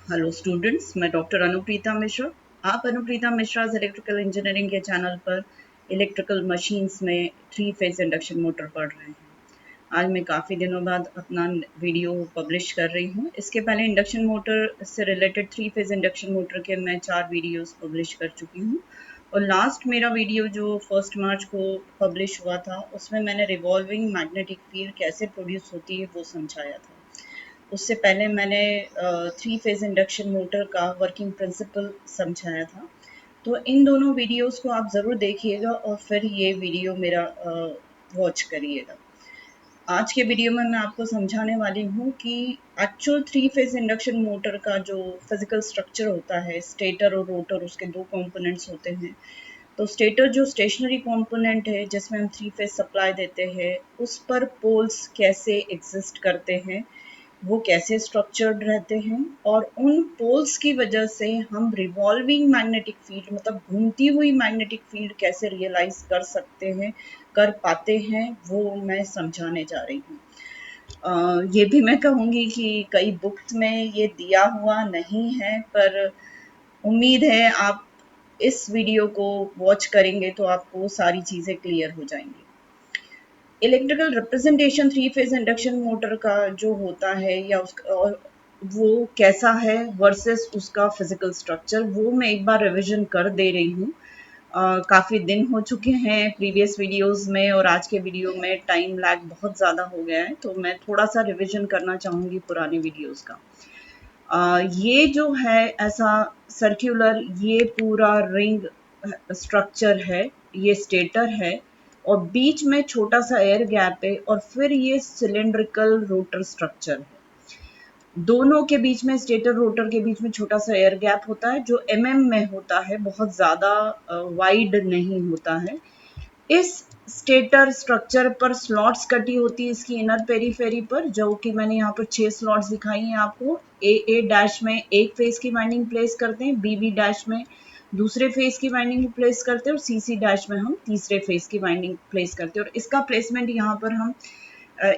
Hello students, मैं doctor Anupreeta Mishra. आप Anupreeta Mishra electrical engineering के चैनल पर इलेक्ट्रिकल मशीन्स में 3 फेज इंडक्शन मोटर पढ़ रहे हैं। आज मैं काफ़ी दिनों बाद अपना वीडियो पब्लिश कर रही हूँ। इसके पहले इंडक्शन मोटर से रिलेटेड 3 फेज इंडक्शन मोटर के मैं 4 वीडियोस पब्लिश कर चुकी हूँ और लास्ट मेरा वीडियो जो 1 मार्च को पब्लिश हुआ था उसमें मैंने रिवॉल्विंग मैग्नेटिक फील्ड कैसे प्रोड्यूस होती है वो समझाया था। उससे पहले मैंने 3 फेज इंडक्शन मोटर का वर्किंग प्रिंसिपल समझाया था। तो इन दोनों वीडियोस को आप ज़रूर देखिएगा और फिर ये वीडियो मेरा वॉच करिएगा। आज के वीडियो में मैं आपको समझाने वाली हूँ कि एक्चुअल 3 फेज इंडक्शन मोटर का जो फिजिकल स्ट्रक्चर होता है, स्टेटर और रोटर, उसके 2 कंपोनेंट्स होते हैं। तो स्टेटर जो स्टेशनरी कंपोनेंट है जिसमें हम 3 फेज सप्लाई देते हैं, उस पर पोल्स कैसे एग्जिस्ट करते हैं, वो कैसे स्ट्रक्चर्ड रहते हैं और उन पोल्स की वजह से हम रिवॉल्विंग मैग्नेटिक फील्ड मतलब घूमती हुई मैग्नेटिक फील्ड कैसे रियलाइज कर सकते हैं, कर पाते हैं, वो मैं समझाने जा रही हूँ। ये भी मैं कहूँगी कि कई बुक्स में ये दिया हुआ नहीं है, पर उम्मीद है आप इस वीडियो को वॉच करेंगे तो आपको सारी चीज़ें क्लियर हो जाएंगी। Electrical representation 3 phase induction motor का जो होता है या उसका वो कैसा है वर्सेस उसका फिजिकल स्ट्रक्चर, वो मैं एक बार रिवीजन कर दे रही हूँ। काफ़ी दिन हो चुके हैं प्रीवियस वीडियोस में और आज के वीडियो में टाइम लैग बहुत ज़्यादा हो गया है, तो मैं थोड़ा सा रिवीजन करना चाहूँगी पुराने वीडियोस का। ये जो है ऐसा सर्कुलर, ये पूरा रिंग स्ट्रक्चर है, ये स्टेटर है और बीच में छोटा सा एयर गैप है और फिर ये सिलेंड्रिकल रोटर स्ट्रक्चर है। दोनों के बीच में, स्टेटर रोटर के बीच में छोटा सा एयर गैप होता है जो में होता है, बहुत ज़्यादा वाइड नहीं होता है। इस स्टेटर स्ट्रक्चर पर स्लॉट्स कटी होती है इसकी इनर पेरीफेरी पर, जो कि मैंने यहाँ पर 6 स्लॉट्स दिखाई हैं आपको। ए डैश में एक फेज की वाइंडिंग प्लेस करते हैं, बी डैश में दूसरे फेज की वाइंडिंग प्लेस करते हैं और सी डैश में हम तीसरे फेज की वाइंडिंग प्लेस करते हैं। और इसका प्लेसमेंट यहाँ पर हम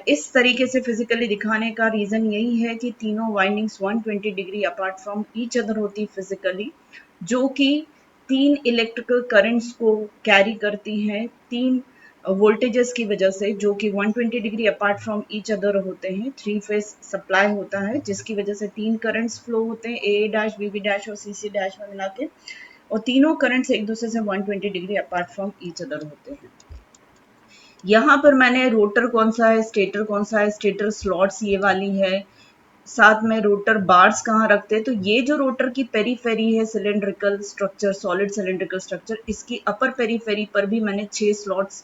इस तरीके से फिजिकली दिखाने का रीज़न यही है कि तीनों windings 120 degree apart from each other होती फिजिकली, जो कि 3 इलेक्ट्रिकल करंट्स को कैरी करती हैं, 3 वोल्टेजेस की वजह से, जो कि 120 degree apart from each other होते हैं। 3 फेज सप्लाई होता है जिसकी वजह से 3 करंट्स फ्लो होते हैं, ए डैश, बी डैश और सी डैश में मिला के, और तीनों करंट्स एक दूसरे से 120 degree apart from each other होते हैं। यहाँ पर मैंने रोटर कौन सा है, स्टेटर कौन सा है, स्टेटर स्लॉट्स ये वाली है, साथ में रोटर बार्स कहाँ रखते हैं। तो ये जो रोटर की पेरीफेरी है, cylindrical structure, solid cylindrical structure, इसकी अपर पेरीफेरी पर भी मैंने 6 स्लॉट्स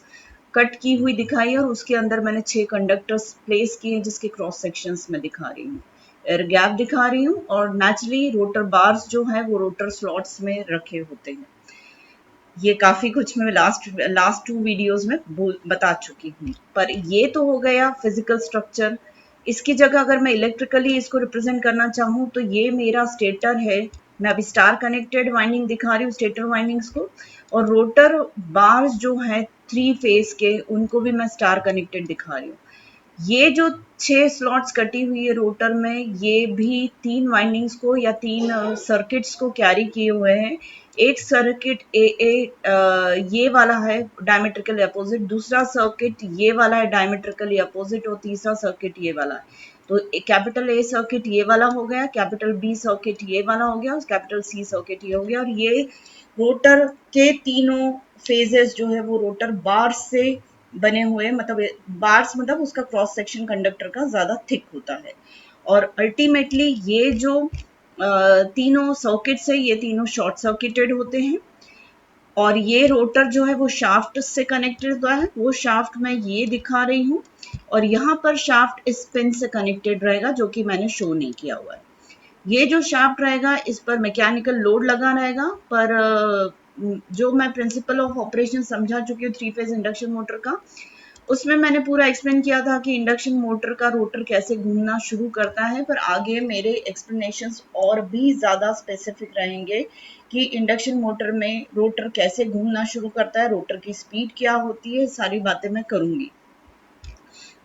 कट की हुई दिखाई है और उसके अंदर मैंने 6 कंडक्टर्स प्लेस किए जिसके क्रॉस सेक्शंस में दिखा रही हूँ, एयर गैप दिखा रही हूँ, और नेचुरली रोटर बार्स जो है वो रोटर स्लॉट्स में रखे होते हैं। ये काफ़ी कुछ मैं लास्ट 2 वीडियोस में बता चुकी हूँ, पर ये तो हो गया फिजिकल स्ट्रक्चर। इसकी जगह अगर मैं इलेक्ट्रिकली इसको रिप्रेजेंट करना चाहूँ तो ये मेरा स्टेटर है। मैं अभी स्टार कनेक्टेड वाइंडिंग दिखा रही हूँ स्टेटर वाइंडिंग्स को, और रोटर बार्स जो है 3 फेज के, उनको भी मैं स्टार कनेक्टेड दिखा रही हूँ। ये जो 6 स्लॉट्स कटी हुई है रोटर में, ये भी 3 वाइंडिंग्स को या 3 सर्किट्स को कैरी किए हुए हैं। एक सर्किट ये वाला है डायमेट्रिकली अपोजिट, दूसरा सर्किट ये वाला है डायमेट्रिकली अपोजिट, और तीसरा सर्किट ये वाला है। तो कैपिटल ए सर्किट ये वाला हो गया, कैपिटल बी सर्किट ये वाला हो गया, और कैपिटल सी सर्किट ये हो गया। और ये रोटर के तीनों फेजेस जो है वो रोटर बार्स से बने हुए, मतलब बार्स मतलब उसका क्रॉस सेक्शन कंडक्टर का ज्यादा थिक होता है। और अल्टीमेटली ये जो तीनों सर्किट्स है, ये तीनों शॉर्ट सर्किटेड होते हैं। और ये रोटर जो है वो शाफ्ट से कनेक्टेड होता है, वो शाफ्ट मैं ये दिखा रही हूँ, और यहाँ पर शाफ्ट इस पिन से कनेक्टेड रहेगा जो कि मैंने शो नहीं किया हुआ है। ये जो शाफ्ट रहेगा इस पर मैकेनिकल लोड लगा रहेगा, पर जो मैं प्रिंसिपल ऑफ ऑपरेशन समझा चुकी हूँ 3 फेज इंडक्शन मोटर का, उसमें मैंने पूरा एक्सप्लेन किया था कि इंडक्शन मोटर का रोटर कैसे घूमना शुरू करता है। पर आगे मेरे एक्सप्लेनेशंस और भी ज़्यादा स्पेसिफिक रहेंगे कि इंडक्शन मोटर में रोटर कैसे घूमना शुरू करता है, रोटर की स्पीड क्या होती है, सारी बातें मैं करूँगी।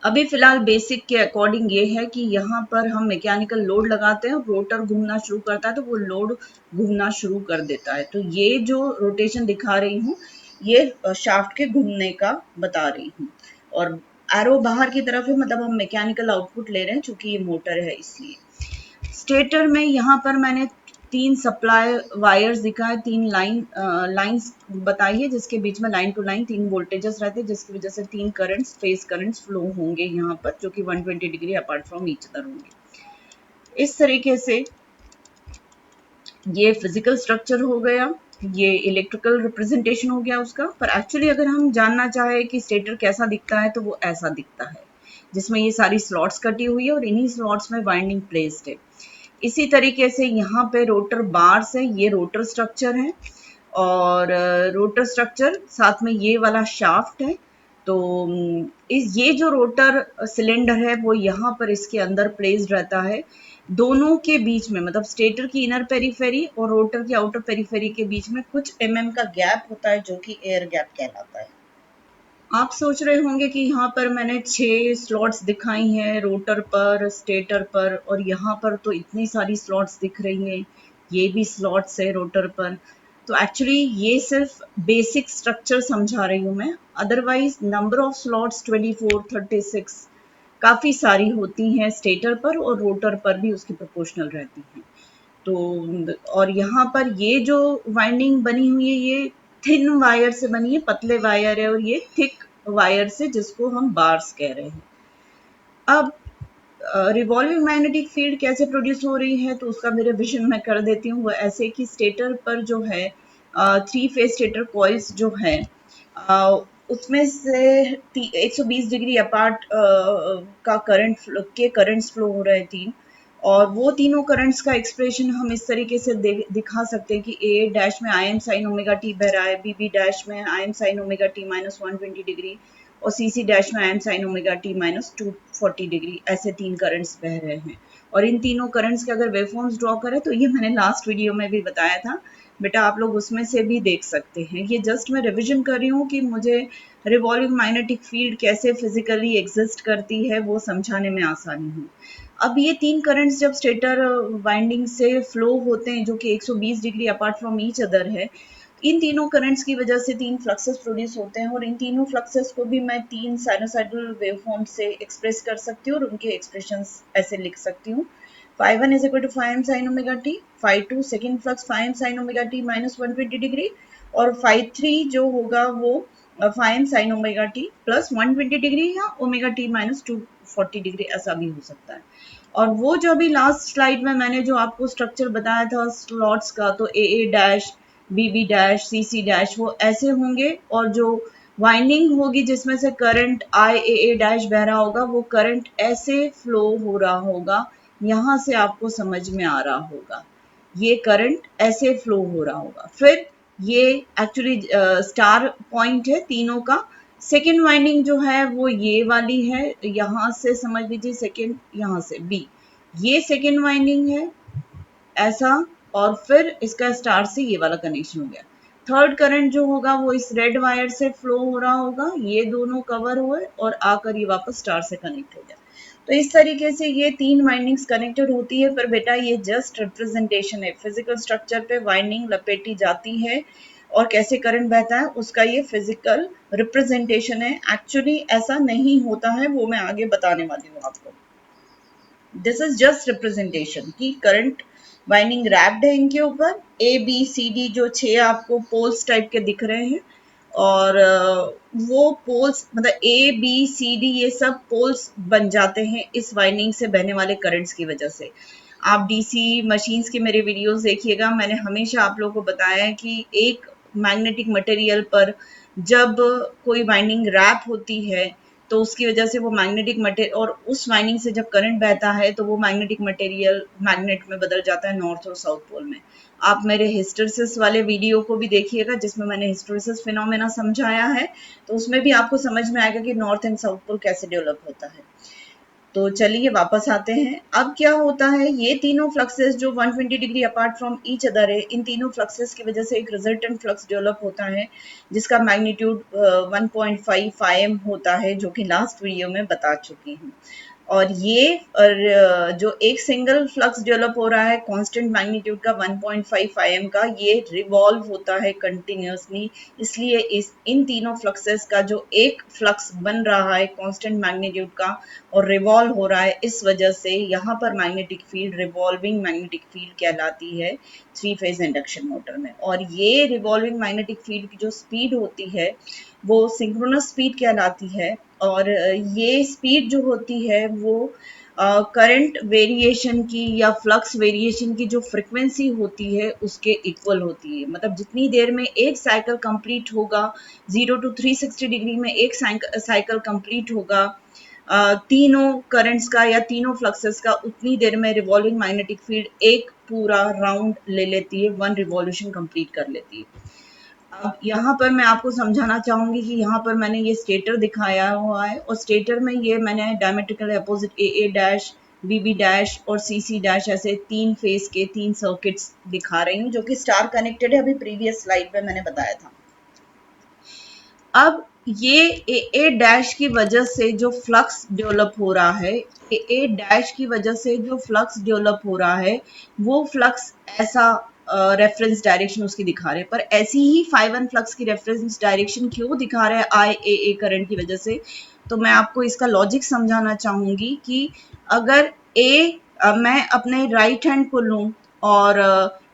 अभी फिलहाल बेसिक के अकॉर्डिंग ये है कि यहाँ पर हम मैकेनिकल लोड लगाते हैं और रोटर घूमना शुरू करता है तो वो लोड घूमना शुरू कर देता है। तो ये जो रोटेशन दिखा रही हूँ ये शाफ्ट के घूमने का बता रही हूँ, और एरो बाहर की तरफ है, मतलब हम मैकेनिकल आउटपुट ले रहे हैं चूंकि ये मोटर है इसलिए। स्टेटर में यहाँ पर मैंने 3 सप्लाई वायर्स दिखाए, 3 लाइंस बताई है जिसके बीच में लाइन टू लाइन 3 वोल्टेजेस रहते हैं, जिसकी वजह से 3 करंट्स फेज करंट्स फ्लो होंगे यहाँ पर, जो कि 120 degree apart from each other होंगे। इस तरीके से ये फिजिकल स्ट्रक्चर हो गया, ये इलेक्ट्रिकल रिप्रेजेंटेशन हो गया उसका। पर एक्चुअली अगर हम जानना चाहे कि स्टेटर कैसा दिखता है तो वो ऐसा दिखता है, जिसमें ये सारी स्लॉट्स कटी हुई है और इन्हीं स्लॉट्स में वाइंडिंग प्लेस्ड है। इसी तरीके से यहाँ पे रोटर बार्स है, ये रोटर स्ट्रक्चर है, और रोटर स्ट्रक्चर साथ में ये वाला शाफ्ट है। तो ये जो रोटर सिलेंडर है वो यहाँ पर इसके अंदर प्लेस्ड रहता है। दोनों के बीच में, मतलब स्टेटर की इनर पेरीफेरी और रोटर की आउटर पेरीफेरी के बीच में कुछ का गैप होता है जो कि एयर गैप कहलाता है। आप सोच रहे होंगे कि यहाँ पर मैंने 6 स्लॉट्स दिखाई हैं रोटर पर, स्टेटर पर, और यहाँ पर तो इतनी सारी स्लॉट्स दिख रही हैं, ये भी स्लॉट्स है रोटर पर। तो एक्चुअली ये सिर्फ बेसिक स्ट्रक्चर समझा रही हूँ मैं, अदरवाइज नंबर ऑफ स्लॉट्स 24, 36 काफ़ी सारी होती हैं स्टेटर पर, और रोटर पर भी उसकी प्रोपोर्शनल रहती हैं। तो और यहाँ पर ये जो वाइंडिंग बनी हुई है ये थिन वायर से बनी है, पतले वायर है, और ये थिक वायर से, जिसको हम बार्स कह रहे हैं। अब रिवॉल्विंग मैग्नेटिक फील्ड कैसे प्रोड्यूस हो रही है तो उसका मेरे विजन मैं कर देती हूँ। वो ऐसे कि स्टेटर पर जो है 3 फेज स्टेटर कॉइल्स जो है उसमें से 120 डिग्री अपार्ट का करंट्स फ्लो हो रहे हैं 3, और वो तीनों करंट्स का एक्सप्रेशन हम इस तरीके से दिखा सकते हैं कि ए डैश में I am sine omega T बह रहा है, बी बी डैश में I am sine omega T minus 120 degree, और सी सी डैश में I am sine omega T minus 240 degree, ऐसे 3 करंट्स बह रहे हैं। और इन तीनों करंट्स के अगर वेवफॉर्म्स ड्रॉ करें तो ये मैंने लास्ट वीडियो में भी बताया था बेटा, आप लोग उसमें से भी देख सकते हैं। ये जस्ट मैं रिविजन कर रही हूँ कि मुझे रिवॉल्विंग मैग्नेटिक फील्ड कैसे फिजिकली एग्जिस्ट करती है वो समझाने में आसानी हो। अब ये 3 करंट्स जब स्टेटर वाइंडिंग से फ्लो होते हैं जो कि 120 degree apart from each other है, इन तीनों करंट्स की वजह से 3 फ्लक्सेस प्रोड्यूस होते हैं, और इन तीनों फ्लक्सेस को भी मैं 3 साइनोसाइडल वेवफॉर्म से एक्सप्रेस कर सकती हूँ, और उनके एक्सप्रेशंस ऐसे लिख सकती हूँ। phi1 is equal to phi m sin omega t, phi2 second flux phi m sin omega t minus 120 degree, और phi3 जो होगा वो phi m sin omega t plus 120 degree या ओमेगा t minus 240 डिग्री, ऐसा भी हो सकता है। और वो जो अभी लास्ट स्लाइड में मैंने जो आपको स्ट्रक्चर बताया था स्लॉट्स का, तो ए ए डैश, बी बी डैश, सी सी डैश, वो ऐसे होंगे, और जो वाइंडिंग होगी जिसमें से करंट आई ए डैश बह रहा होगा वो करंट ऐसे फ्लो हो रहा होगा, यहाँ से आपको समझ में आ रहा होगा ये करंट ऐसे फ्लो हो रहा होगा। फिर ये एक्चुअली स्टार पॉइंट है तीनों का। सेकेंड वाइंडिंग जो है वो ये वाली है, यहाँ से समझ लीजिए सेकेंड, यहाँ से बी, ये सेकेंड वाइंडिंग है ऐसा, और फिर इसका स्टार से ये वाला कनेक्शन हो गया। थर्ड करंट जो होगा वो इस रेड वायर से फ्लो हो रहा होगा, ये दोनों कवर हुए और आकर ये वापस स्टार से कनेक्ट हो गया। तो इस तरीके से ये 3 वाइंडिंग्स कनेक्टेड होती है। पर बेटा ये जस्ट रिप्रेजेंटेशन है, फिजिकल स्ट्रक्चर पे वाइंडिंग लपेटी जाती है और कैसे करंट बहता है उसका ये फिजिकल रिप्रेजेंटेशन है। एक्चुअली ऐसा नहीं होता है, वो मैं आगे बताने वाली हूँ आपको। दिस इज जस्ट रिप्रेजेंटेशन कि करंट वाइंडिंग रैप्ड है इनके ऊपर, ए बी सी डी जो 6 आपको पोल्स टाइप के दिख रहे हैं, और वो पोल्स मतलब ए बी सी डी ये सब पोल्स बन जाते हैं इस वाइंडिंग से बहने वाले करंट्स की वजह से। आप डीसी मशीन्स के मेरे वीडियोस देखिएगा, मैंने हमेशा आप लोगों को बताया है कि एक मैग्नेटिक मटेरियल पर जब कोई वाइंडिंग रैप होती है तो उसकी वजह से वो मैग्नेटिक मटेरियल, और उस वाइंडिंग से जब करंट बहता है तो वो मैग्नेटिक मटेरियल मैग्नेट में बदल जाता है नॉर्थ और साउथ पोल में। आप मेरे हिस्टेरिसिस वाले वीडियो को भी देखिएगा जिसमें मैंने हिस्टेरिसिस फिनोमेना समझाया है, तो उसमें भी आपको समझ में आएगा कि नॉर्थ एंड साउथ पोल कैसे डेवलप होता है। तो चलिए वापस आते हैं। अब क्या होता है, ये तीनों फ्लक्सेस जो 120 degree apart from each other है, इन तीनों फ्लक्सेस की वजह से एक रिजल्टेंट फ्लक्स डेवलप होता है जिसका मैग्नीट्यूड 1.5 एम होता है, जो कि लास्ट वीडियो में बता चुकी हूँ। और ये जो एक सिंगल फ्लक्स डेवलप हो रहा है कांस्टेंट मैग्नीट्यूड का 1.5 एम का, ये रिवॉल्व होता है कंटिन्यूसली। इसलिए इन तीनों फ्लक्सेस का जो एक फ्लक्स बन रहा है कांस्टेंट मैग्नीट्यूड का और रिवॉल्व हो रहा है, इस वजह से यहाँ पर magnetic field revolving magnetic field कहलाती है थ्री फेज इंडक्शन मोटर में। और ये रिवॉल्विंग मैग्नेटिक फील्ड की जो स्पीड होती है वो सिंक्रोनस स्पीड कहलाती है। और ये स्पीड जो होती है वो करंट वेरिएशन की या फ्लक्स वेरिएशन की जो फ्रीक्वेंसी होती है उसके इक्वल होती है। मतलब जितनी देर में एक साइकिल कंप्लीट होगा, 0 to 360 डिग्री में एक साइकिल कंप्लीट होगा तीनों करंट्स का या तीनों फ्लक्सेस का, उतनी देर में रिवॉल्विंग मैग्नेटिक फील्ड एक पूरा राउंड ले लेती है, 1 रिवॉल्यूशन कंप्लीट कर लेती है। अब यहाँ पर मैं आपको समझाना चाहूंगी कि यहाँ पर मैंने ये स्टेटर दिखाया हुआ है और स्टेटर में ये मैंने डायमेट्रिकल अपोजिट ए डैश, बी डैश और सी डैश ऐसे 3 फेज के 3 सर्किट्स दिखा रही हूँ जो कि स्टार कनेक्टेड है। अभी प्रीवियस स्लाइड में मैंने बताया था। अब ये ए डैश की वजह से जो फ्लक्स डेवलप हो रहा है, ए डैश की वजह से जो फ्लक्स डेवलप हो रहा है, वो फ्लक्स ऐसा रेफरेंस डायरेक्शन उसकी दिखा रहे हैं। पर ऐसी ही 5 फ्लक्स की रेफरेंस डायरेक्शन क्यों दिखा रहा है आई ए करंट की वजह से, तो मैं आपको इसका लॉजिक समझाना चाहूंगी कि अगर मैं अपने राइट हैंड को लूं और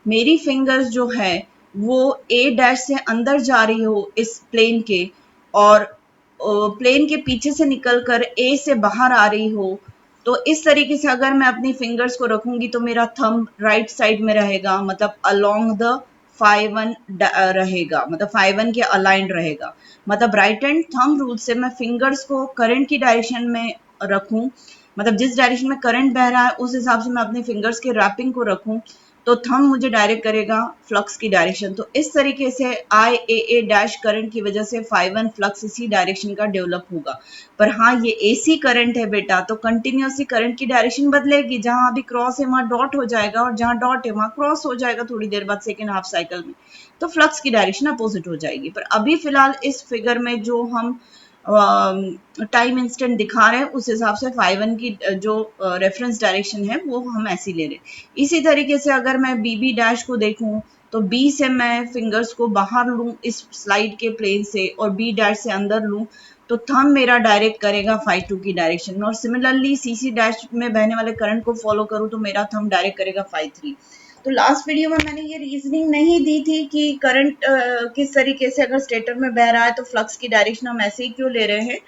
मेरी फिंगर्स जो है वो ए डैश से अंदर जा रही हो इस प्लेन के और प्लेन के पीछे से निकलकर ए से बाहर आ रही हो, तो इस तरीके से अगर मैं अपनी फिंगर्स को रखूंगी तो मेरा थंब राइट साइड में रहेगा, मतलब अलोंग द 5-1 रहेगा, मतलब 5-1 के अलाइंड रहेगा। मतलब राइट हैंड थंब रूल से मैं फिंगर्स को करंट की डायरेक्शन में रखूं, मतलब जिस डायरेक्शन में करंट बह रहा है उस हिसाब से मैं अपने फिंगर्स के रैपिंग को रखूं, तो थंब मुझे डायरेक्ट करेगा फ्लक्स की डायरेक्शन। तो इस तरीके से आई ए डैश करंट की वजह से 5-1 फ्लक्स इसी डायरेक्शन का डेवलप होगा। पर हाँ, ये एसी करंट है बेटा, तो कंटिन्यूसली करंट की डायरेक्शन बदलेगी। जहां अभी क्रॉस है वहां डॉट हो जाएगा और जहां डॉट है वहां क्रॉस हो जाएगा थोड़ी देर बाद सेकेंड हाफ साइकिल में, तो फ्लक्स की डायरेक्शन अपोजिट हो जाएगी। पर अभी फिलहाल इस फिगर में जो हम टाइम इंस्टेंट दिखा रहे हैं उस हिसाब से 5-1 की जो रेफरेंस डायरेक्शन है वो हम ऐसी ले रहे हैं। इसी तरीके से अगर मैं बी डैश को देखूं तो बी से मैं फिंगर्स को बाहर लूं इस स्लाइड के प्लेन से और बी डैश से अंदर लूं, तो थंब मेरा डायरेक्ट करेगा 5-2 की डायरेक्शन में। और सिमिलरली सी डैश में बहने वाले करंट को फॉलो करूं तो मेरा थंब डायरेक्ट करेगा 5-3। तो लास्ट वीडियो में मैंने ये रीजनिंग नहीं दी थी कि करंट किस तरीके से अगर स्टेटर में बह रहा है तो फ्लक्स की डायरेक्शन हम ऐसे ही क्यों ले रहे हैं।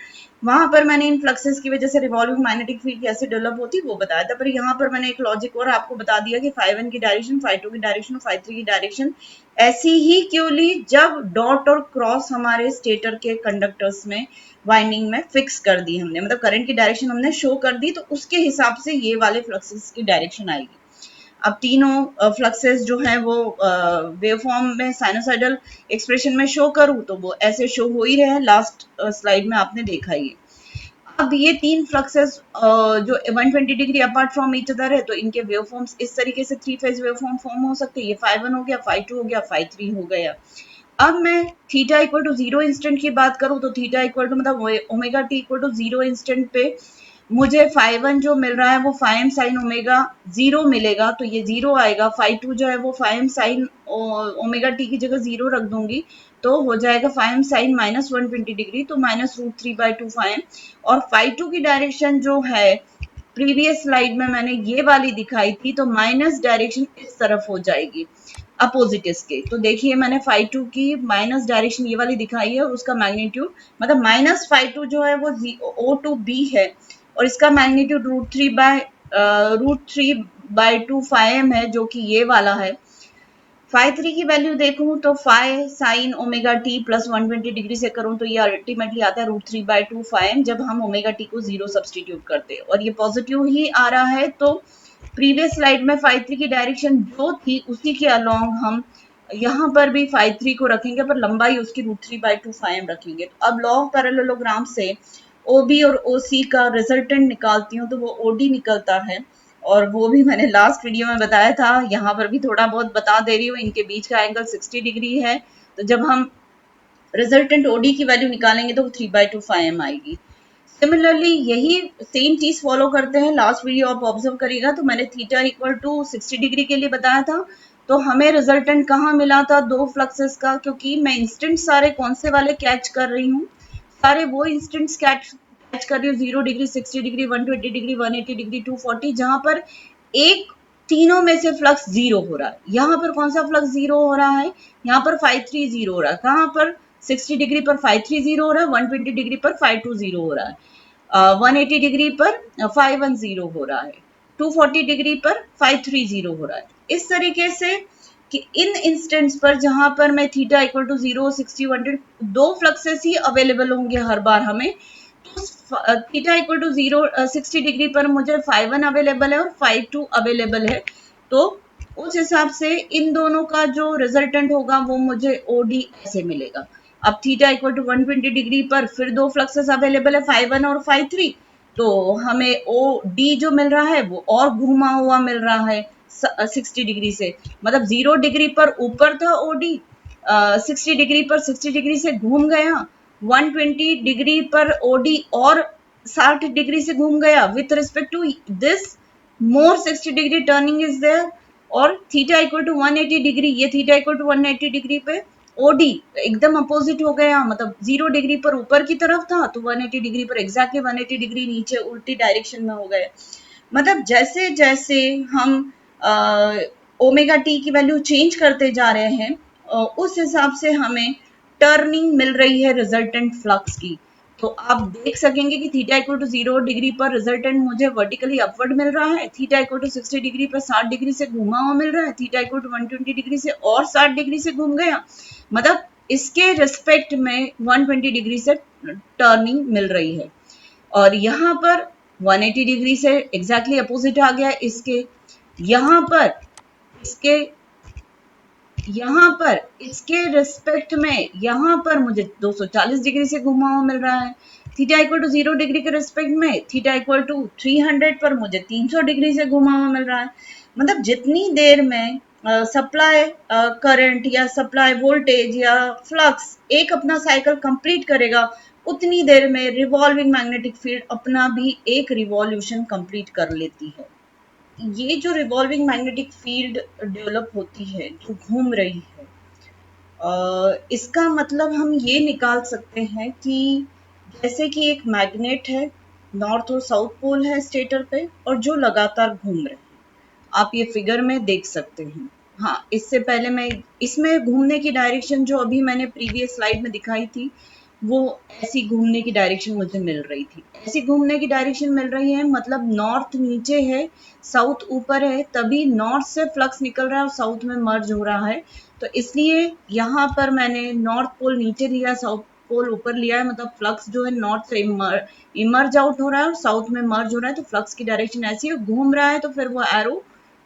वहां पर मैंने इन फ्लक्सेस की वजह से रिवॉल्विंग मैग्नेटिक फील्ड कैसे डेवलप होती वो बताया था। पर यहाँ पर मैंने एक लॉजिक और आपको बता दिया कि 5-1 की डायरेक्शन, 5-2 की डायरेक्शन और 5-3 की डायरेक्शन ऐसी ही क्यों ली जब डॉट और क्रॉस हमारे स्टेटर के कंडक्टर्स में वाइंडिंग में फिक्स कर दी हमने, मतलब करंट की डायरेक्शन हमने शो कर दी, तो उसके हिसाब से ये वाले फ्लक्सेस की डायरेक्शन आएगी। अब तीनों फ्लक्सेस जो हैं वो वेवफॉर्म में साइनोसाइडल एक्सप्रेशन में शो करूं तो वो ऐसे शो हो ही रहे हैं, लास्ट स्लाइड में आपने देखा ही। अब ये 3 फ्लक्सेस जो 120 degree apart from each other है, तो इनके वेवफॉर्म्स इस तरीके से 3 फेज वेवफॉर्म फॉर्म हो सकते हैं। ये 5-1 हो गया, 5-2 हो गया, 5-3 हो गया। अब मैं थीटा इक्वल टू 0 इंस्टेंट की बात करूं तो थीटा इक्वल टू मतलब omega T equal to 0 instant पे मुझे 5-1 जो मिल रहा है वो 5 साइन ओमेगा 0 मिलेगा, तो ये 0 आएगा। 5-2 जो है वो 5 साइन ओमेगा टी की जगह 0 रख दूंगी तो हो जाएगा 5 साइन -120 डिग्री, तो -√3/2 5। और 5-2 की डायरेक्शन जो है प्रीवियस स्लाइड में मैंने ये वाली दिखाई थी, तो माइनस डायरेक्शन इस तरफ हो जाएगी अपोजिट इसके। तो देखिए मैंने 5-2 की माइनस डायरेक्शन ये वाली दिखाई है और उसका मैग्नीट्यूड मतलब -5-2 जो है वो O2B है और इसका मैग्नीट्यूड √3/2 फाइव है जो कि ये वाला है। 5-3 की वैल्यू देखूं तो 5 sine omega T plus 120 degree से करूं तो ये अल्टीमेटली आता है √3/2 फाइव जब हम ओमेगा टी को 0 सब्सटीट्यूट करते हैं और ये पॉजिटिव ही आ रहा है। तो प्रीवियस स्लाइड में 5-3 की डायरेक्शन जो थी उसी के अलोंग हम यहाँ पर भी 5-3 को रखेंगे पर लंबाई उसकी √3/2 फाइव रखेंगे। तो अब लॉ ऑफ पैरेललोग्राम से OB और OC का रिजल्टेंट निकालती हूँ तो वो OD निकलता है, और वो भी मैंने लास्ट वीडियो में बताया था, यहाँ पर भी थोड़ा बहुत बता दे रही हूँ। इनके बीच का एंगल 60 डिग्री है, तो जब हम रिजल्टेंट OD की वैल्यू निकालेंगे तो वो 3/2 φm आएगी। सिमिलरली यही सेम चीज फॉलो करते हैं। लास्ट वीडियो आप ऑब्जर्व करिएगा तो मैंने थीटा इक्वल टू 60 डिग्री के लिए बताया था, तो हमें रिजल्टेंट कहाँ मिला था, दो फ्लक्सेस का, क्योंकि मैं इंस्टेंट सारे कौन से वाले कैच कर रही हूँ, सारे वो इंस्टेंट्स कैच कर रही हूँ, 0 डिग्री, 60 डिग्री, 120 डिग्री, 180 डिग्री, 240, जहां पर एक तीनों में से फ्लक्स जीरो हो रहा है। यहाँ पर कौन सा फ्लक्स जीरो हो रहा है, यहाँ पर 530 हो रहा है, कहाँ पर 60 डिग्री पर 530 हो रहा है, 120 डिग्री पर 520 हो रहा है, 180 डिग्री पर 510 हो रहा है, 240 डिग्री पर 530 हो रहा है। इस तरीके से कि इन इंस्टेंट्स पर जहां पर मैं थीटा इक्वल टू 0, 60, 100 दो फ्लक्सेस ही अवेलेबल होंगे हर बार हमें, तो थीटा इक्वल टू 0, 60 डिग्री पर मुझे 5 1 अवेलेबल है और 5 2 अवेलेबल है, तो उस हिसाब से इन दोनों का जो रिजल्टेंट होगा वो मुझे OD ऐसे मिलेगा। अब थीटा इक्वल टू 120 डिग्री पर फिर दो फ्लक्सेस अवेलेबल है, 5 1 और 5 3, तो हमें OD जो मिल रहा है वो और घूमा हुआ मिल रहा है 60 डिग्री से, मतलब 0 डिग्री पर ऊपर था OD, 60 डिग्री पर 60 डिग्री से घूम गया, 120 डिग्री पर OD और 60 डिग्री से घूम गया, with respect to this more 60 degree turning is there, और थीटा इक्वल टू 180 डिग्री, ये थीटा इक्वल टू 180 डिग्री पे OD एकदम अपोजिट हो गया, मतलब 0 डिग्री पर ऊपर की तरफ था तो 180 डिग्री पर एग्जैक्टली 180 डिग्री नीचे उल्टी डायरेक्शन में हो गया। मतलब जैसे जैसे हम ओमेगा टी की वैल्यू चेंज करते जा रहे हैं, उस हिसाब से हमें टर्निंग मिल रही है रिजल्टेंट फ्लक्स की। तो आप देख सकेंगे कि थीटा इक्वल टू 0 डिग्री पर रिजल्टेंट मुझे वर्टिकली अपवर्ड मिल रहा है, थीटा इक्वल टू 60 डिग्री पर 60 डिग्री से घुमा हुआ मिल रहा है, थीटा इक्वल टू 120 डिग्री से और 60 डिग्री से घूम गया, मतलब इसके रिस्पेक्ट में 120 डिग्री से टर्निंग मिल रही है। और यहाँ पर 180 डिग्री से एग्जैक्टली अपोजिट आ गया इसके, यहाँ पर इसके, यहाँ पर इसके रिस्पेक्ट में यहाँ पर मुझे 240 डिग्री से घुमा हुआ मिल रहा है, थीटा इक्वल टू 0 डिग्री के रिस्पेक्ट में थीटा इक्वल टू 300 पर मुझे 300 डिग्री से घुमा हुआ मिल रहा है। मतलब जितनी देर में सप्लाई करंट या सप्लाई वोल्टेज या फ्लक्स एक अपना साइकिल कंप्लीट करेगा, उतनी देर में रिवॉल्विंग मैग्नेटिक फील्ड अपना भी एक रिवॉल्यूशन कंप्लीट कर लेती है। ये जो रिवॉल्विंग मैग्नेटिक फील्ड डेवलप होती है, जो घूम रही है, इसका मतलब हम ये निकाल सकते हैं कि जैसे कि एक मैग्नेट है, नॉर्थ और साउथ पोल है स्टेटर पे, और जो लगातार घूम रहे हैं, आप ये फिगर में देख सकते हैं। हाँ, इससे पहले मैं इसमें घूमने की डायरेक्शन जो अभी मैंने प्रीवियस स्लाइड में दिखाई थी, वो ऐसी घूमने की डायरेक्शन मुझे मिल रही थी, ऐसी घूमने की डायरेक्शन मिल रही है, मतलब नॉर्थ नीचे है, साउथ ऊपर है, तभी नॉर्थ से फ्लक्स निकल रहा है और साउथ में मर्ज हो रहा है। तो इसलिए यहाँ पर मैंने नॉर्थ पोल नीचे लिया, साउथ पोल ऊपर लिया है, मतलब फ्लक्स जो है नॉर्थ से इमर्ज आउट हो रहा है और साउथ में मर्ज हो रहा है, तो फ्लक्स की डायरेक्शन ऐसी है, घूम रहा है तो फिर वो एरो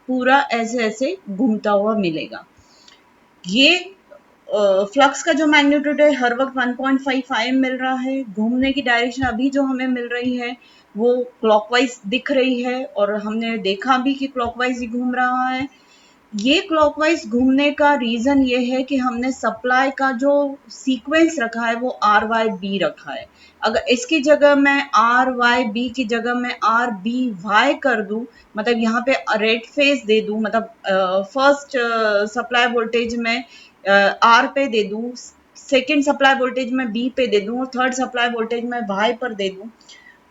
पूरा ऐसे ऐसे घूमता हुआ मिलेगा। ये फ्लक्स का जो मैग्नीट्यूड है हर वक्त 1.5 मिल रहा है, घूमने की डायरेक्शन अभी जो हमें मिल रही है वो क्लॉकवाइज दिख रही है, और हमने देखा भी कि क्लॉकवाइज ही घूम रहा है। ये क्लॉकवाइज घूमने का रीजन ये है कि हमने सप्लाई का जो सीक्वेंस रखा है वो RYB रखा है। अगर इसकी जगह मैं RYB की जगह मैं RBY कर दूं, मतलब यहाँ पे रेड फेज दे दूं, मतलब फर्स्ट सप्लाई वोल्टेज में R पे दे दूं, सेकेंड सप्लाई वोल्टेज में B पे दे दूं और थर्ड सप्लाई वोल्टेज में Y पर दे दूं,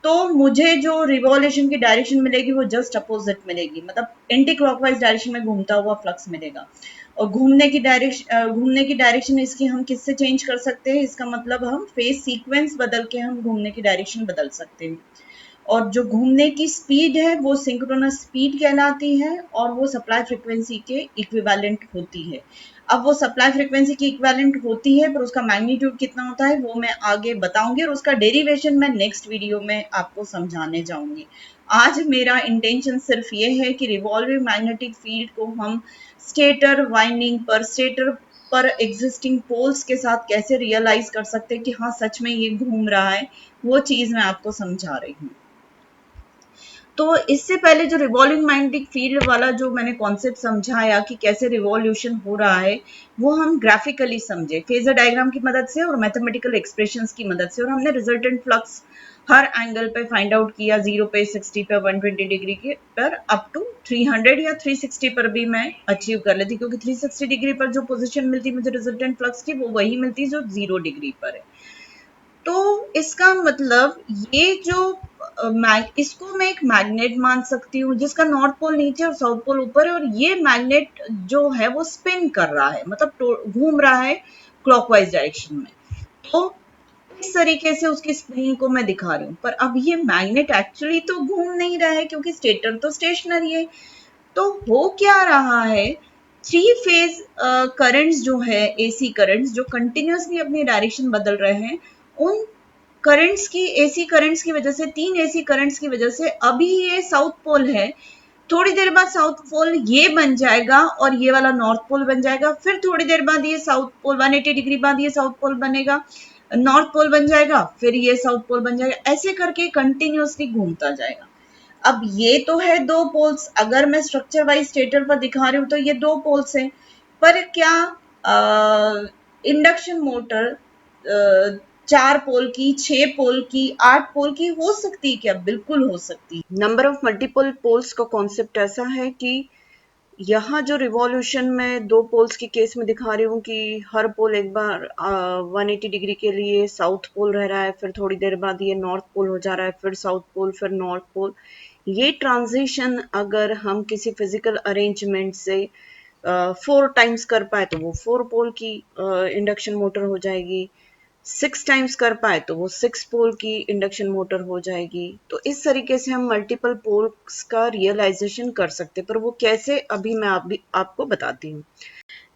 तो मुझे जो रिवॉल्यूशन की डायरेक्शन मिलेगी वो जस्ट अपोजिट मिलेगी, मतलब एंटी क्लॉकवाइज डायरेक्शन में घूमता हुआ फ्लक्स मिलेगा। और घूमने की डायरेक्शन इसकी हम किससे चेंज कर सकते हैं, इसका मतलब हम फेज सीक्वेंस बदल के हम घूमने की डायरेक्शन बदल सकते हैं। और जो घूमने की स्पीड है वो सिंक्रोनस स्पीड कहलाती है, और वो सप्लाई फ्रीक्वेंसी के इक्विवेलेंट होती है। अब वो सप्लाई फ्रीक्वेंसी की इक्विवेलेंट होती है, पर उसका मैग्नीट्यूड कितना होता है वो मैं आगे बताऊंगी, और उसका डेरिवेशन मैं नेक्स्ट वीडियो में आपको समझाने जाऊंगी। आज मेरा इंटेंशन सिर्फ ये है कि रिवॉल्विंग मैग्नेटिक फील्ड को हम स्टेटर वाइंडिंग पर, स्टेटर पर एग्जिस्टिंग पोल्स के साथ कैसे रियलाइज कर सकते हैं कि हाँ सच में ये घूम रहा है, वो चीज मैं आपको समझा रही हूँ। तो इससे पहले जो रिवॉल्विंग मैग्नेटिक फील्ड वाला जो मैंने कॉन्सेप्ट समझाया कि कैसे रिवॉल्यूशन हो रहा है, वो हम ग्राफिकली समझे फेजर डायग्राम की मदद से और मैथमेटिकल एक्सप्रेशंस की मदद से, और हमने रिजल्टेंट फ्लक्स हर एंगल पे फाइंड आउट किया, 0 पे, 60 पे, 120 डिग्री के पर अप टू 300 या 360 पर भी मैं अचीव कर लेती, क्योंकि 360 डिग्री पर जो पोजीशन मिलती मुझे रिजल्टेंट फ्लक्स की वो वही मिलती जो 0 डिग्री पर है। तो इसका मतलब ये जो इसको मैं एक मैग्नेट मान सकती हूँ जिसका नॉर्थ पोल नीचे और साउथ पोल ऊपर है, और ये मैग्नेट जो है वो स्पिन कर रहा है, मतलब घूम रहा है क्लॉकवाइज डायरेक्शन में। तो इस तरीके से उसकी स्पिनिंग को मैं दिखा रही हूँ, पर अब ये मैग्नेट एक्चुअली तो घूम नहीं रहा है क्योंकि स्टेटर तो स्टेशनरी है। तो हो क्या रहा है, थ्री फेज करंट्स जो है, एसी करंट्स जो कंटिन्यूसली अपनी डायरेक्शन बदल रहे हैं, उन करंट्स की, एसी करंट्स की वजह से, तीन एसी करंट्स की वजह से अभी ये साउथ पोल है, थोड़ी देर बाद साउथ पोल ये बन जाएगा और ये वाला नॉर्थ पोल बन जाएगा, फिर थोड़ी देर बाद ये साउथ पोल 180 डिग्री बाद ये साउथ पोल बनेगा, नॉर्थ पोल बन जाएगा, फिर ये साउथ पोल बन जाएगा, ऐसे करके कंटिन्यूसली घूमता जाएगा। अब ये तो है दो पोल्स, अगर मैं स्ट्रक्चर वाइज स्टेटर पर दिखा रही हूँ तो ये दो पोल्स हैं, पर क्या इंडक्शन मोटर 4 पोल की, 6 पोल की, 8 पोल की हो सकती है क्या? बिल्कुल हो सकती है। नंबर ऑफ मल्टीपल पोल्स का कॉन्सेप्ट ऐसा है कि यहाँ जो रिवॉल्यूशन में दो पोल्स की केस में दिखा रही हूँ कि हर पोल एक बार 180 डिग्री के लिए साउथ पोल रह रहा है, फिर थोड़ी देर बाद ये नॉर्थ पोल हो जा रहा है, फिर साउथ पोल, फिर नॉर्थ पोल। ये ट्रांजिशन अगर हम किसी फिजिकल अरेंजमेंट से 4 टाइम्स कर पाए तो वो 4 पोल की इंडक्शन मोटर हो जाएगी, 6 टाइम्स कर पाए तो वो 6 पोल की इंडक्शन मोटर हो जाएगी। तो इस तरीके से हम मल्टीपल पोल्स का रियलाइजेशन कर सकते हैं, पर वो कैसे अभी मैं आपको बताती हूँ।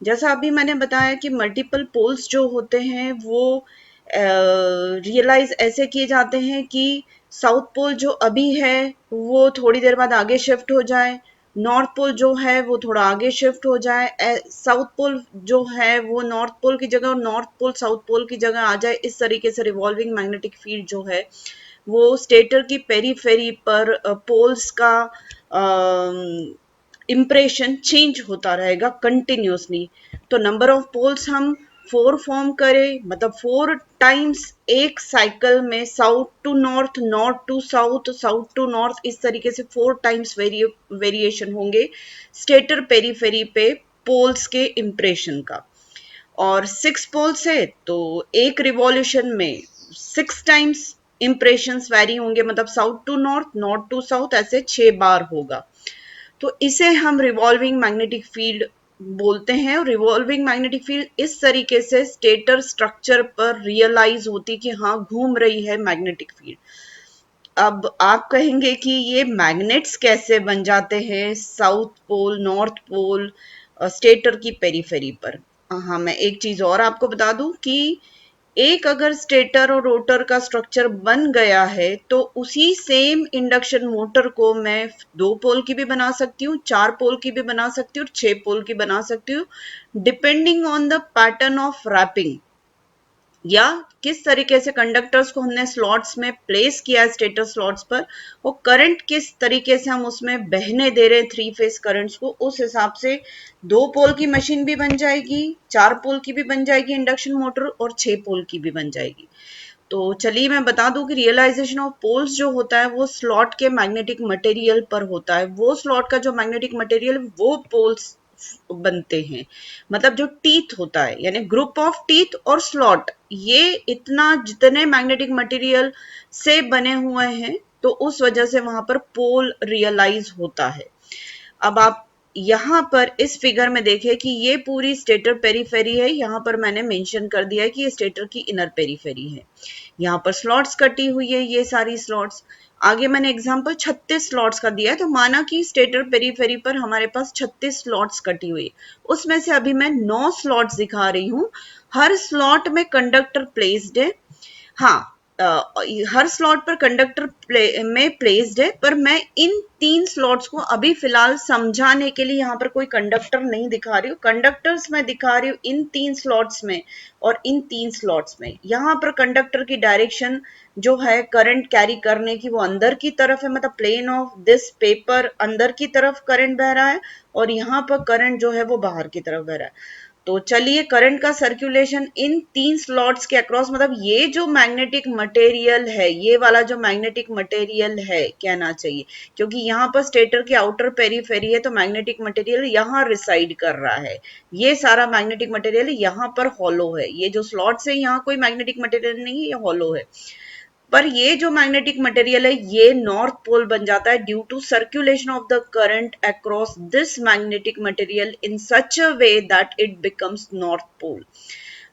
जैसा अभी मैंने बताया कि मल्टीपल पोल्स जो होते हैं वो रियलाइज ऐसे किए जाते हैं कि साउथ पोल जो अभी है वो थोड़ी देर बाद आगे शिफ्ट हो जाए, नॉर्थ पोल जो है वो थोड़ा आगे शिफ्ट हो जाए, साउथ पोल जो है वो नॉर्थ पोल की जगह और नॉर्थ पोल साउथ पोल की जगह आ जाए। इस तरीके से रिवॉल्विंग मैग्नेटिक फील्ड जो है वो स्टेटर की पेरीफेरी पर पोल्स का इम्प्रेशन चेंज होता रहेगा कंटिन्यूसली। तो नंबर ऑफ पोल्स हम 4 फॉर्म करें, मतलब 4 टाइम्स एक साइकिल में south to north, north to south, south to north, इस तरीके से 4 टाइम्स वेरिएशन होंगे स्टेटर पेरीफेरी पे पोल्स के इम्प्रेशन का। और 6 पोल्स है तो एक रिवॉल्यूशन में 6 टाइम्स इम्प्रेशंस वेरी होंगे, मतलब south to north, north to south, ऐसे 6 बार होगा। तो इसे हम रिवॉल्विंग मैग्नेटिक फील्ड बोलते हैं। और रिवॉल्विंग मैग्नेटिक फील्ड इस तरीके से स्टेटर स्ट्रक्चर पर रियलाइज होती कि हाँ घूम रही है मैग्नेटिक फील्ड। अब आप कहेंगे कि ये मैग्नेट्स कैसे बन जाते हैं south pole, north pole, stator की पेरीफेरी पर। हाँ, मैं एक चीज और आपको बता दूं कि एक अगर स्टेटर और रोटर का स्ट्रक्चर बन गया है तो उसी सेम इंडक्शन मोटर को मैं 2 पोल की भी बना सकती हूँ, 4 पोल की भी बना सकती हूँ, 6 पोल की बना सकती हूँ, depending on the pattern of wrapping, या किस तरीके से कंडक्टर्स को हमने स्लॉट्स में प्लेस किया है स्टेटर स्लॉट्स पर, वो करंट किस तरीके से हम उसमें बहने दे रहे हैं 3 फेज करंट्स को, उस हिसाब से 2 पोल की मशीन भी बन जाएगी, 4 पोल की भी बन जाएगी इंडक्शन मोटर, और 6 पोल की भी बन जाएगी। तो चलिए मैं बता दूं कि रियलाइजेशन ऑफ पोल्स जो होता है वो स्लॉट के मैग्नेटिक मटेरियल पर होता है। वो स्लॉट का जो मैग्नेटिक मटेरियल वो पोल्स बनते हैं, मतलब जो टीथ होता है, यानी ग्रुप ऑफ टीथ और स्लॉट, ये इतना जितने मैग्नेटिक मटेरियल से बने हुए हैं तो उस वजह से वहां पर पोल रियलाइज होता है। अब आप यहाँ पर इस फिगर में देखें कि ये पूरी स्टेटर पेरीफेरी है, यहाँ पर मैंने मेंशन कर दिया है कि ये स्टेटर की इनर पेरीफेरी है, यहाँ पर स्लॉट्स कटी हुई है, ये सारी स्लॉट्स। आगे मैंने एग्जांपल 36 स्लॉट्स का दिया है, तो माना कि स्टेटर पेरीफेरी पर हमारे पास 36 स्लॉट्स कटी हुई, उसमें से अभी मैं 9 स्लॉट्स दिखा रही हूँ, हर स्लॉट में कंडक्टर प्लेस्ड है। हाँ, हर स्लॉट पर कंडक्टर में प्लेस्ड है, पर मैं इन 3 स्लॉट्स को अभी फिलहाल समझाने के लिए यहाँ पर कोई कंडक्टर नहीं दिखा रही हूँ। कंडक्टर्स मैं दिखा रही हूँ इन 3 स्लॉट्स में और इन 3 स्लॉट्स में। यहाँ पर कंडक्टर की डायरेक्शन जो है करंट कैरी करने की वो अंदर की तरफ है, मतलब प्लेन ऑफ दिस पेपर अंदर की तरफ करंट बह रहा है और यहाँ पर करंट जो है वो बाहर की तरफ बह रहा है। तो चलिए करंट का सर्कुलेशन इन 3 स्लॉट्स के अक्रॉस, मतलब ये जो मैग्नेटिक मटेरियल है, ये वाला जो मैग्नेटिक मटेरियल है कहना चाहिए, क्योंकि यहाँ पर स्टेटर के आउटर पेरीफेरी है तो मैग्नेटिक मटेरियल यहाँ रिसाइड कर रहा है। ये सारा मैग्नेटिक मटेरियल यहाँ पर हॉलो है। ये जो स्लॉट्स है यहाँ कोई मैग्नेटिक मटेरियल नहीं है, ये हॉलो है। पर ये जो मैग्नेटिक मटेरियल है ये नॉर्थ पोल बन जाता है due to circulation of the current across this magnetic material in such a way that it becomes north pole.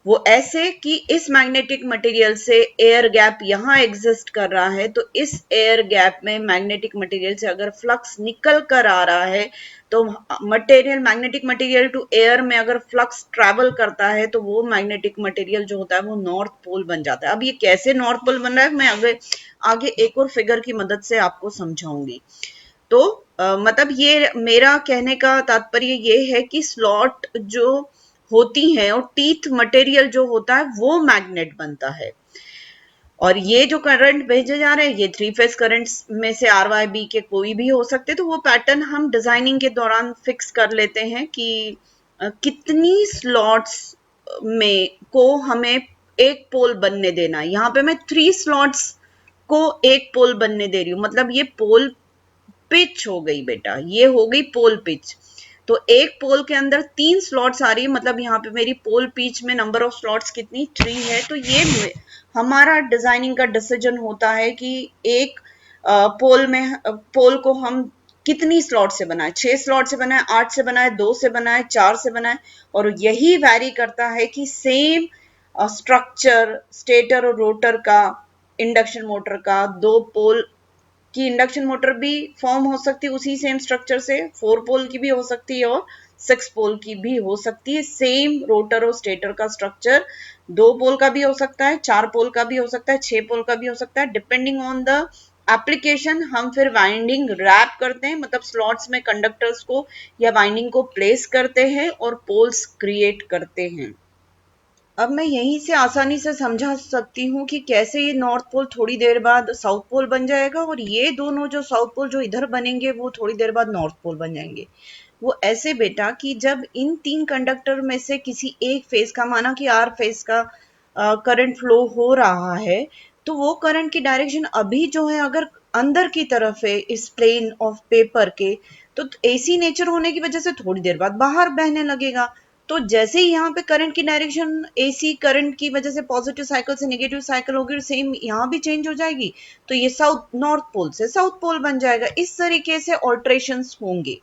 वो ऐसे कि इस मैग्नेटिक मटेरियल से एयर गैप यहाँ एग्जिस्ट कर रहा है, तो इस एयर गैप में मैग्नेटिक मटेरियल से अगर फ्लक्स निकल कर आ रहा है तो material magnetic material to air में अगर फ्लक्स ट्रैवल करता है तो वो मैग्नेटिक मटेरियल जो होता है वो नॉर्थ पोल बन जाता है। अब ये कैसे नॉर्थ पोल बन रहा है मैं आगे एक और फिगर की मदद से आपको समझाऊंगी। तो मतलब ये मेरा कहने का तात्पर्य ये है कि स्लॉट जो होती हैं और टीथ मटेरियल जो होता है वो मैग्नेट बनता है। और ये जो करंट भेजे जा रहे हैं ये 3 फेज करंट्स में से आर वाई बी के कोई भी हो सकते, तो वो पैटर्न हम डिजाइनिंग के दौरान फिक्स कर लेते हैं कि कितनी स्लॉट्स में को हमें एक पोल बनने देना है। यहाँ पे मैं 3 स्लॉट्स को एक पोल बनने दे रही हूँ, मतलब ये पोल पिच हो गई बेटा, ये हो गई पोल पिच। तो एक पोल के अंदर 3 स्लॉट्स आ रही है, मतलब यहाँ पे मेरी पोल पिच में नंबर ऑफ स्लॉट्स कितनी 3 है। तो ये हमारा डिजाइनिंग का डिसीजन होता है कि एक पोल को हम कितनी स्लॉट से बनाए, 6 स्लॉट से बनाए, 8 से बनाए, 2 से बनाए, 4 से बनाए। और यही वैरी करता है कि सेम स्ट्रक्चर स्टेटर और रोटर का, इंडक्शन मोटर का, 2 पोल की इंडक्शन मोटर भी फॉर्म हो सकती है उसी सेम स्ट्रक्चर से, 4 पोल की भी हो सकती है और 6 पोल की भी हो सकती है। सेम रोटर और स्टेटर का स्ट्रक्चर 2 पोल का भी हो सकता है, 4 पोल का भी हो सकता है, 6 पोल का भी हो सकता है, डिपेंडिंग ऑन द एप्लीकेशन। हम फिर वाइंडिंग रैप करते हैं, मतलब स्लॉट्स में कंडक्टर्स को या वाइंडिंग को प्लेस करते हैं और पोल्स क्रिएट करते हैं। अब मैं यहीं से आसानी से समझा सकती हूँ कि कैसे ये नॉर्थ पोल थोड़ी देर बाद साउथ पोल बन जाएगा और ये दोनों जो साउथ पोल जो इधर बनेंगे वो थोड़ी देर बाद नॉर्थ पोल बन जाएंगे। वो ऐसे बेटा कि जब इन 3 कंडक्टर में से किसी एक फेज का, माना कि आर फेज का करंट फ्लो हो रहा है, तो वो करंट की डायरेक्शन अभी जो है अगर अंदर की तरफ है इस प्लेन ऑफ पेपर के, तो एसी नेचर होने की वजह से थोड़ी देर बाद बाहर बहने लगेगा। तो जैसे ही यहाँ पे करंट की डायरेक्शन एसी करंट की वजह से पॉजिटिव साइकिल से नेगेटिव साइकिल होगी, सेम यहाँ भी चेंज हो जाएगी, तो ये साउथ नॉर्थ पोल से साउथ पोल बन जाएगा। इस तरीके से ऑल्ट्रेशंस होंगे।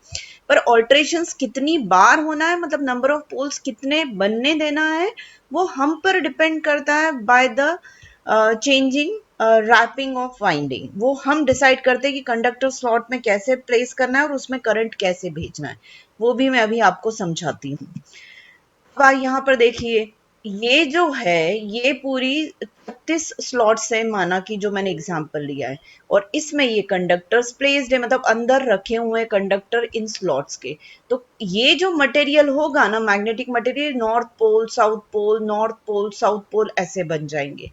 पर ऑल्ट्रेशंस कितनी बार होना है, मतलब नंबर ऑफ पोल्स कितने बनने देना है, वो हम पर डिपेंड करता है by the changing wrapping of winding. वो हम डिसाइड करते हैं कि कंडक्टर स्लॉट में कैसे प्लेस करना है और उसमें करंट कैसे भेजना है। वो भी मैं अभी आपको समझाती हूँ। यहाँ पर देखिए, ये जो है ये पूरी 36 स्लॉट्स है, माना कि जो मैंने एग्जांपल लिया है, और इसमें ये कंडक्टर्स प्लेस्ड है, मतलब अंदर रखे हुए हैं कंडक्टर इन स्लॉट्स के। तो ये जो मटेरियल होगा ना, magnetic material, north pole south pole, north pole south pole ऐसे बन जाएंगे।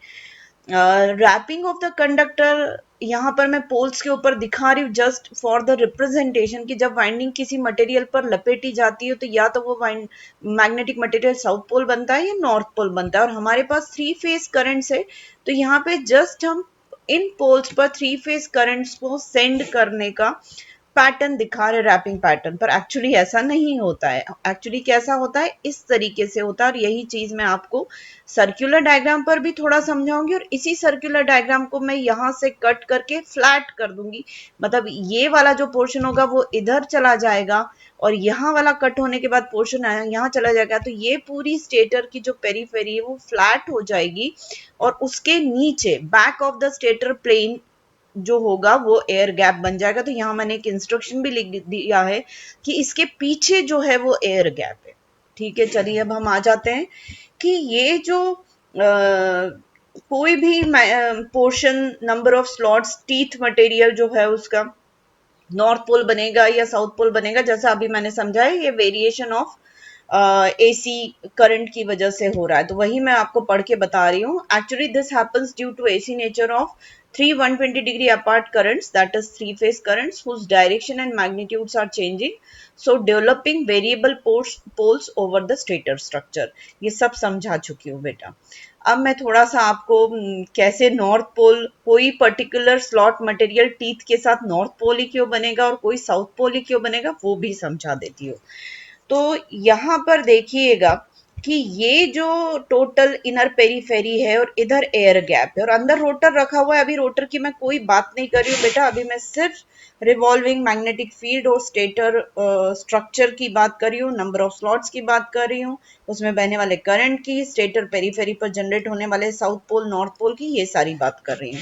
रैपिंग ऑफ द कंडक्टर यहाँ पर मैं पोल्स के ऊपर दिखा रही हूँ जस्ट फॉर द रिप्रेजेंटेशन कि जब वाइंडिंग किसी मटेरियल पर लपेटी जाती है तो या तो वो मैग्नेटिक मटेरियल साउथ पोल बनता है या नॉर्थ पोल बनता है। और हमारे पास 3 फेज करंट्स है, तो यहाँ पे जस्ट हम इन पोल्स पर 3 फेज करंट्स को सेंड करने का पैटर्न दिखा रहे, रैपिंग पैटर्न, पर एक्चुअली ऐसा नहीं होता है। एक्चुअली कैसा होता है, इस तरीके से होता है। और यही चीज मैं आपको सर्कुलर डायग्राम पर भी थोड़ा समझाऊंगी और इसी सर्कुलर डायग्राम को मैं यहाँ से कट करके फ्लैट कर दूंगी, मतलब ये वाला जो पोर्शन होगा वो इधर चला जाएगा और यहाँ वाला कट होने के बाद पोर्शन यहाँ चला जाएगा। तो ये पूरी स्टेटर की जो पेरीफेरी है वो फ्लैट हो जाएगी और उसके नीचे back of the stator plane जो होगा वो एयर गैप बन जाएगा। तो यहाँ मैंने एक इंस्ट्रक्शन भी लिख दिया है कि इसके पीछे जो है वो एयर गैप है। ठीक है, चलिए अब हम आ जाते हैं कि ये जो कोई भी portion, number of slots, teeth material जो है उसका नॉर्थ पोल बनेगा या साउथ पोल बनेगा, जैसा अभी मैंने समझा है, ये वेरिएशन ऑफ एसी करंट की वजह से हो रहा है। तो वही मैं आपको पढ़ के बता रही हूँ। Actually this happens due to AC nature of three 120 degree apart currents, that is three phase currents whose direction and magnitudes are changing, so developing variable poles over the stator structure। ये सब समझा चुकी हूँ बेटा। अब मैं थोड़ा सा आपको कैसे नॉर्थ पोल, कोई पर्टिकुलर स्लॉट मटेरियल टीथ के साथ नॉर्थ पोल ही क्यों बनेगा और कोई साउथ पोल ही क्यों बनेगा, वो भी समझा देती हूँ। तो यहाँ पर देखिएगा कि ये जो टोटल इनर पेरीफेरी है और इधर एयर गैप है और अंदर रोटर रखा हुआ है। अभी रोटर की मैं कोई बात नहीं कर रही हूँ बेटा, अभी मैं सिर्फ रिवॉल्विंग मैग्नेटिक फील्ड और स्टेटर स्ट्रक्चर की बात कर रही हूँ, नंबर ऑफ स्लॉट्स की बात कर रही हूँ, उसमें बहने वाले करंट की, स्टेटर पेरीफेरी पर जनरेट होने वाले साउथ पोल नॉर्थ पोल की, ये सारी बात कर रही हूँ।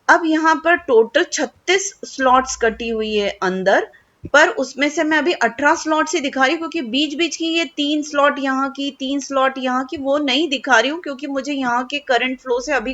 अब यहाँ पर टोटल 36 स्लॉट्स कटी हुई है अंदर, पर उसमें से मैं अभी 18 स्लॉट से दिखा रही हूँ क्योंकि बीच बीच की ये 3 स्लॉट यहाँ की, 3 स्लॉट यहाँ की, वो नहीं दिखा रही हूँ क्योंकि मुझे यहाँ के करंट फ्लो से अभी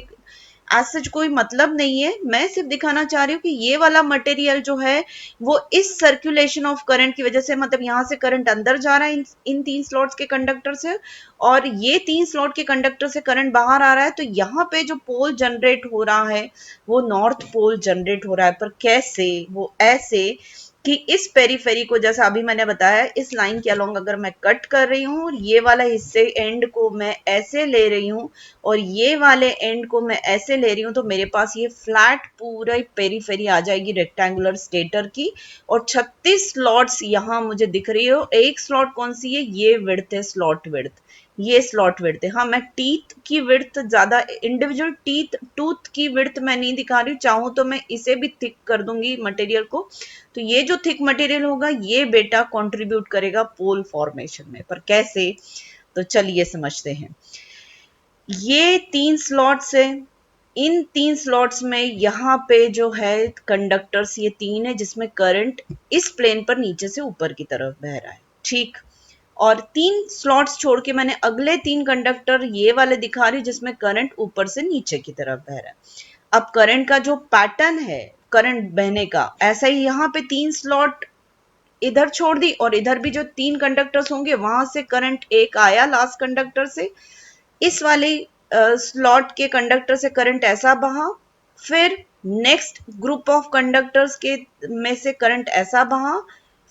एज सच कोई मतलब नहीं है। मैं सिर्फ दिखाना चाह रही हूँ कि ये वाला मटेरियल जो है वो इस सर्कुलेशन ऑफ करंट की वजह से, मतलब यहाँ से करंट अंदर जा रहा है इन 3 स्लॉट्स के कंडक्टर से, और ये 3 स्लॉट के कंडक्टर से करंट बाहर आ रहा है। तो यहाँ पे जो पोल जनरेट हो रहा है वो नॉर्थ पोल जनरेट हो रहा है। पर कैसे? वो ऐसे कि इस पेरीफेरी को, जैसा अभी मैंने बताया, इस लाइन के अलोंग अगर मैं कट कर रही हूँ और ये वाला हिस्से एंड को मैं ऐसे ले रही हूँ और ये वाले एंड को मैं ऐसे ले रही हूँ, तो मेरे पास ये फ्लैट पूरा पेरीफेरी आ जाएगी रेक्टेंगुलर स्टेटर की। और 36 स्लॉट्स यहाँ मुझे दिख रही है। एक स्लॉट कौन सी है? ये विड्थ है, स्लॉट विड्थ, ये स्लॉट विड्थ है। हाँ, मैं टीथ की विड्थ ज्यादा, इंडिविजुअल टीथ टूथ की विड्थ मैं नहीं दिखा रही हूँ, चाहूँ तो मैं इसे भी थिक कर दूंगी मटेरियल को। तो ये जो थिक मटेरियल होगा ये बेटा कंट्रीब्यूट करेगा पोल फॉर्मेशन में। पर कैसे? तो चलिए समझते हैं। ये 3 स्लॉट्स है, इन 3 स्लॉट्स में यहाँ पे जो है कंडक्टर्स ये 3 है जिसमें करंट इस प्लेन पर नीचे से ऊपर की तरफ बह रहा है, ठीक। और 3 स्लॉट्स छोड़ के मैंने अगले 3 कंडक्टर ये वाले दिखा रही हूँ जिसमें करंट ऊपर से नीचे की तरफ बह रहा है। अब करंट का जो पैटर्न है करंट बहने का, ऐसा ही यहाँ पे 3 स्लॉट इधर छोड़ दी और इधर भी जो 3 कंडक्टर्स होंगे वहां से करंट एक आया लास्ट कंडक्टर से, इस वाले स्लॉट के कंडक्टर से करंट ऐसा बहा, फिर नेक्स्ट ग्रुप ऑफ कंडक्टर्स के में से करंट ऐसा बहा,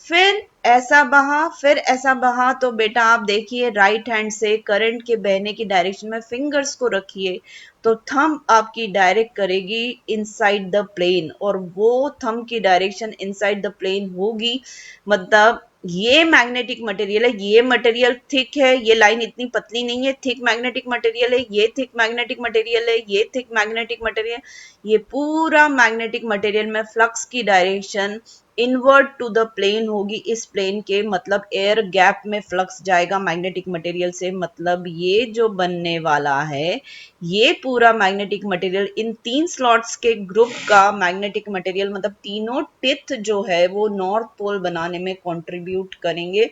फिर ऐसा बहा, फिर ऐसा बहा। तो बेटा आप देखिए राइट हैंड से करंट के बहने की डायरेक्शन में फिंगर्स को रखिए तो थंब आपकी डायरेक्ट करेगी इनसाइड द प्लेन, और वो थंब की डायरेक्शन इनसाइड द प्लेन होगी। मतलब ये मैग्नेटिक मटेरियल है, ये मटेरियल थिक है, ये लाइन इतनी पतली नहीं है, थिक मैग्नेटिक मटेरियल है, ये थिक मैग्नेटिक मटेरियल है, ये थिक मैग्नेटिक मटेरियल, ये पूरा मैग्नेटिक मटेरियल में फ्लक्स की direction invert to the plane होगी इस प्लेन के, मतलब एयर गैप में फ्लक्स जाएगा मैग्नेटिक मटेरियल से। मतलब ये जो बनने वाला है ये पूरा मैग्नेटिक मटेरियल, इन 3 स्लॉट्स के ग्रुप का मैग्नेटिक मटेरियल, मतलब तीनों टिथ जो है वो नॉर्थ पोल बनाने में कंट्रीब्यूट करेंगे।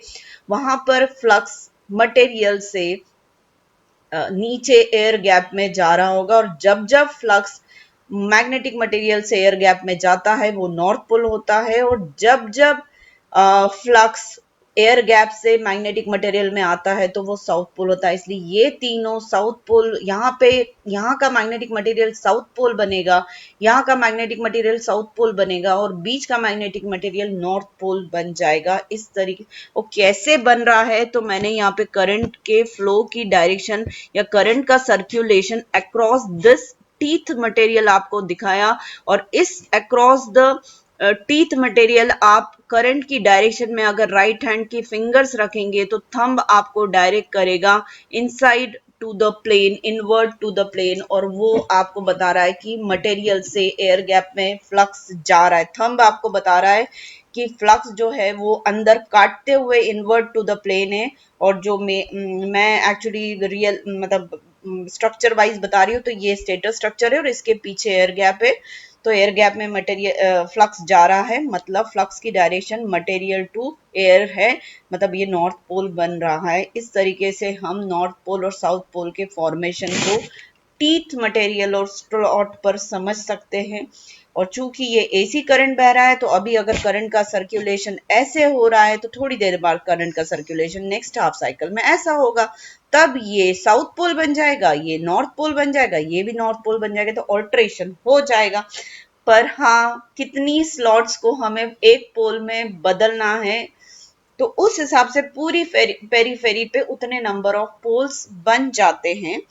वहां पर फ्लक्स मटेरियल से नीचे एयर गैप में जा रहा होगा, और जब जब फ्लक्स मैग्नेटिक मटेरियल से एयर गैप में जाता है वो नॉर्थ पोल होता है, और जब जब फ्लक्स एयर गैप से मैग्नेटिक मटेरियल में आता है तो वो साउथ पोल होता है। इसलिए ये तीनों साउथ पोल, यहाँ पे यहाँ का मैग्नेटिक मटेरियल साउथ पोल बनेगा, यहाँ का मैग्नेटिक मटेरियल साउथ पोल बनेगा, और बीच का मैग्नेटिक मटेरियल नॉर्थ पोल बन जाएगा इस तरीके। वो कैसे बन रहा है? तो मैंने यहाँ पे करंट के फ्लो की डायरेक्शन या करंट का circulation across this teeth material आपको दिखाया, और इस अक्रॉस द टीथ मटेरियल आप करंट की डायरेक्शन में अगर राइट हैंड की फिंगर्स रखेंगे तो थंब आपको डायरेक्ट करेगा inside to the plane, invert to the plane, और वो आपको बता रहा है कि मटेरियल से एयर गैप में फ्लक्स जा रहा है। थंब आपको बता रहा है कि फ्लक्स जो है वो अंदर काटते हुए इनवर्ट टू द प्लेन है, और जो मैं एक्चुअली रियल मतलब स्ट्रक्चर वाइज बता रही हूँ तो ये स्टेटर स्ट्रक्चर है और इसके पीछे एयर गैप है। तो एयर गैप में मटेरियल फ्लक्स जा रहा है, मतलब फ्लक्स की डायरेक्शन मटेरियल टू एयर है, मतलब ये नॉर्थ पोल बन रहा है। इस तरीके से हम नॉर्थ पोल और साउथ पोल के फॉर्मेशन को टीथ मटेरियल और स्लॉट पर समझ सकते हैं। और चूंकि ये एसी करंट बह रहा है, तो अभी अगर करंट का सर्कुलेशन ऐसे हो रहा है, तो थोड़ी देर बाद करंट का सर्कुलेशन नेक्स्ट हाफ साइकिल में ऐसा होगा, तब ये साउथ पोल बन जाएगा, ये नॉर्थ पोल बन जाएगा, ये भी नॉर्थ पोल बन जाएगा, तो ऑल्ट्रेशन हो जाएगा। पर हाँ, कितनी स्लॉट्स को हमें एक पोल में बदलना है, तो उस हिसाब से पूरी पेरीफेरी पे उतने नंबर ऑफ पोल्स बन जाते हैं,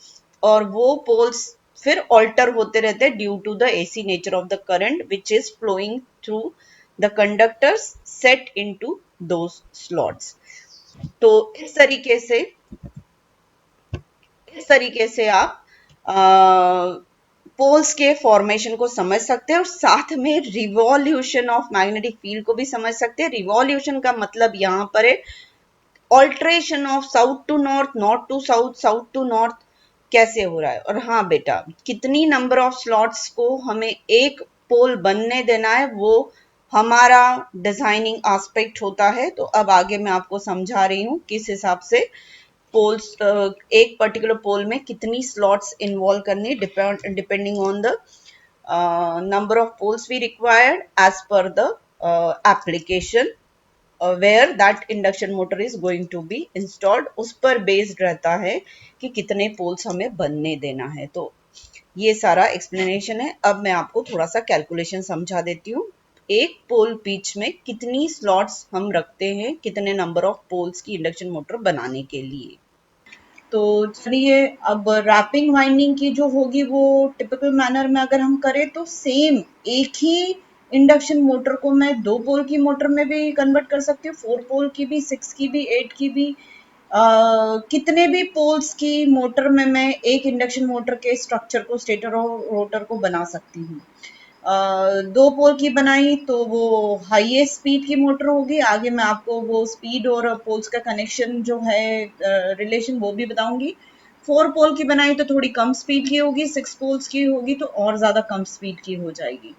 और वो पोल्स फिर ऑल्टर होते रहते हैं due to the AC nature of the current which is flowing through the conductors set into those slots. तो इस तरीके से आप पोल्स के फॉर्मेशन को समझ सकते हैं, और साथ में रिवॉल्यूशन ऑफ मैग्नेटिक फील्ड को भी समझ सकते हैं। रिवॉल्यूशन का मतलब यहां पर है alteration of south to north, north to south, south to north कैसे हो रहा है। और हाँ बेटा, कितनी नंबर ऑफ स्लॉट्स को हमें एक पोल बनने देना है, वो हमारा डिजाइनिंग एस्पेक्ट होता है। तो अब आगे मैं आपको समझा रही हूँ किस हिसाब से पोल्स, एक पर्टिकुलर पोल में कितनी स्लॉट्स इन्वॉल्व करनी, depending on the number of poles we required as per the application where that induction motor is going to be installed, उस पर बेस्ड रहता है कि कितने पोल्स हमें बनने देना है। तो ये सारा एक्सप्लेनेशन है। अब मैं आपको थोड़ा सा कैलकुलेशन समझा देती हूँ। एक पोल पिच में कितनी स्लॉट्स हम रखते हैं, कितने नंबर ऑफ पोल्स की इंडक्शन मोटर बनाने के लिए। तो चलिए, अब रैपिंग वाइंडिंग की जो होगी वो टिपिकल मैनर में अगर हम करें, तो सेम एक ही इंडक्शन मोटर को मैं 2 पोल की मोटर में भी कन्वर्ट कर सकती हूँ, 4 पोल की भी, 6 की भी, 8 की भी, कितने भी पोल्स की मोटर में मैं एक इंडक्शन मोटर के स्ट्रक्चर को, स्टेटर और रोटर को बना सकती हूँ। 2 पोल की बनाई तो वो हाईएस्ट स्पीड की मोटर होगी। आगे मैं आपको वो स्पीड और पोल्स का कनेक्शन जो है, रिलेशन, वो भी बताऊंगी। 4 पोल की बनाई तो थोड़ी कम स्पीड की होगी, 6 पोल्स की होगी तो और ज्यादा कम स्पीड की हो जाएगी।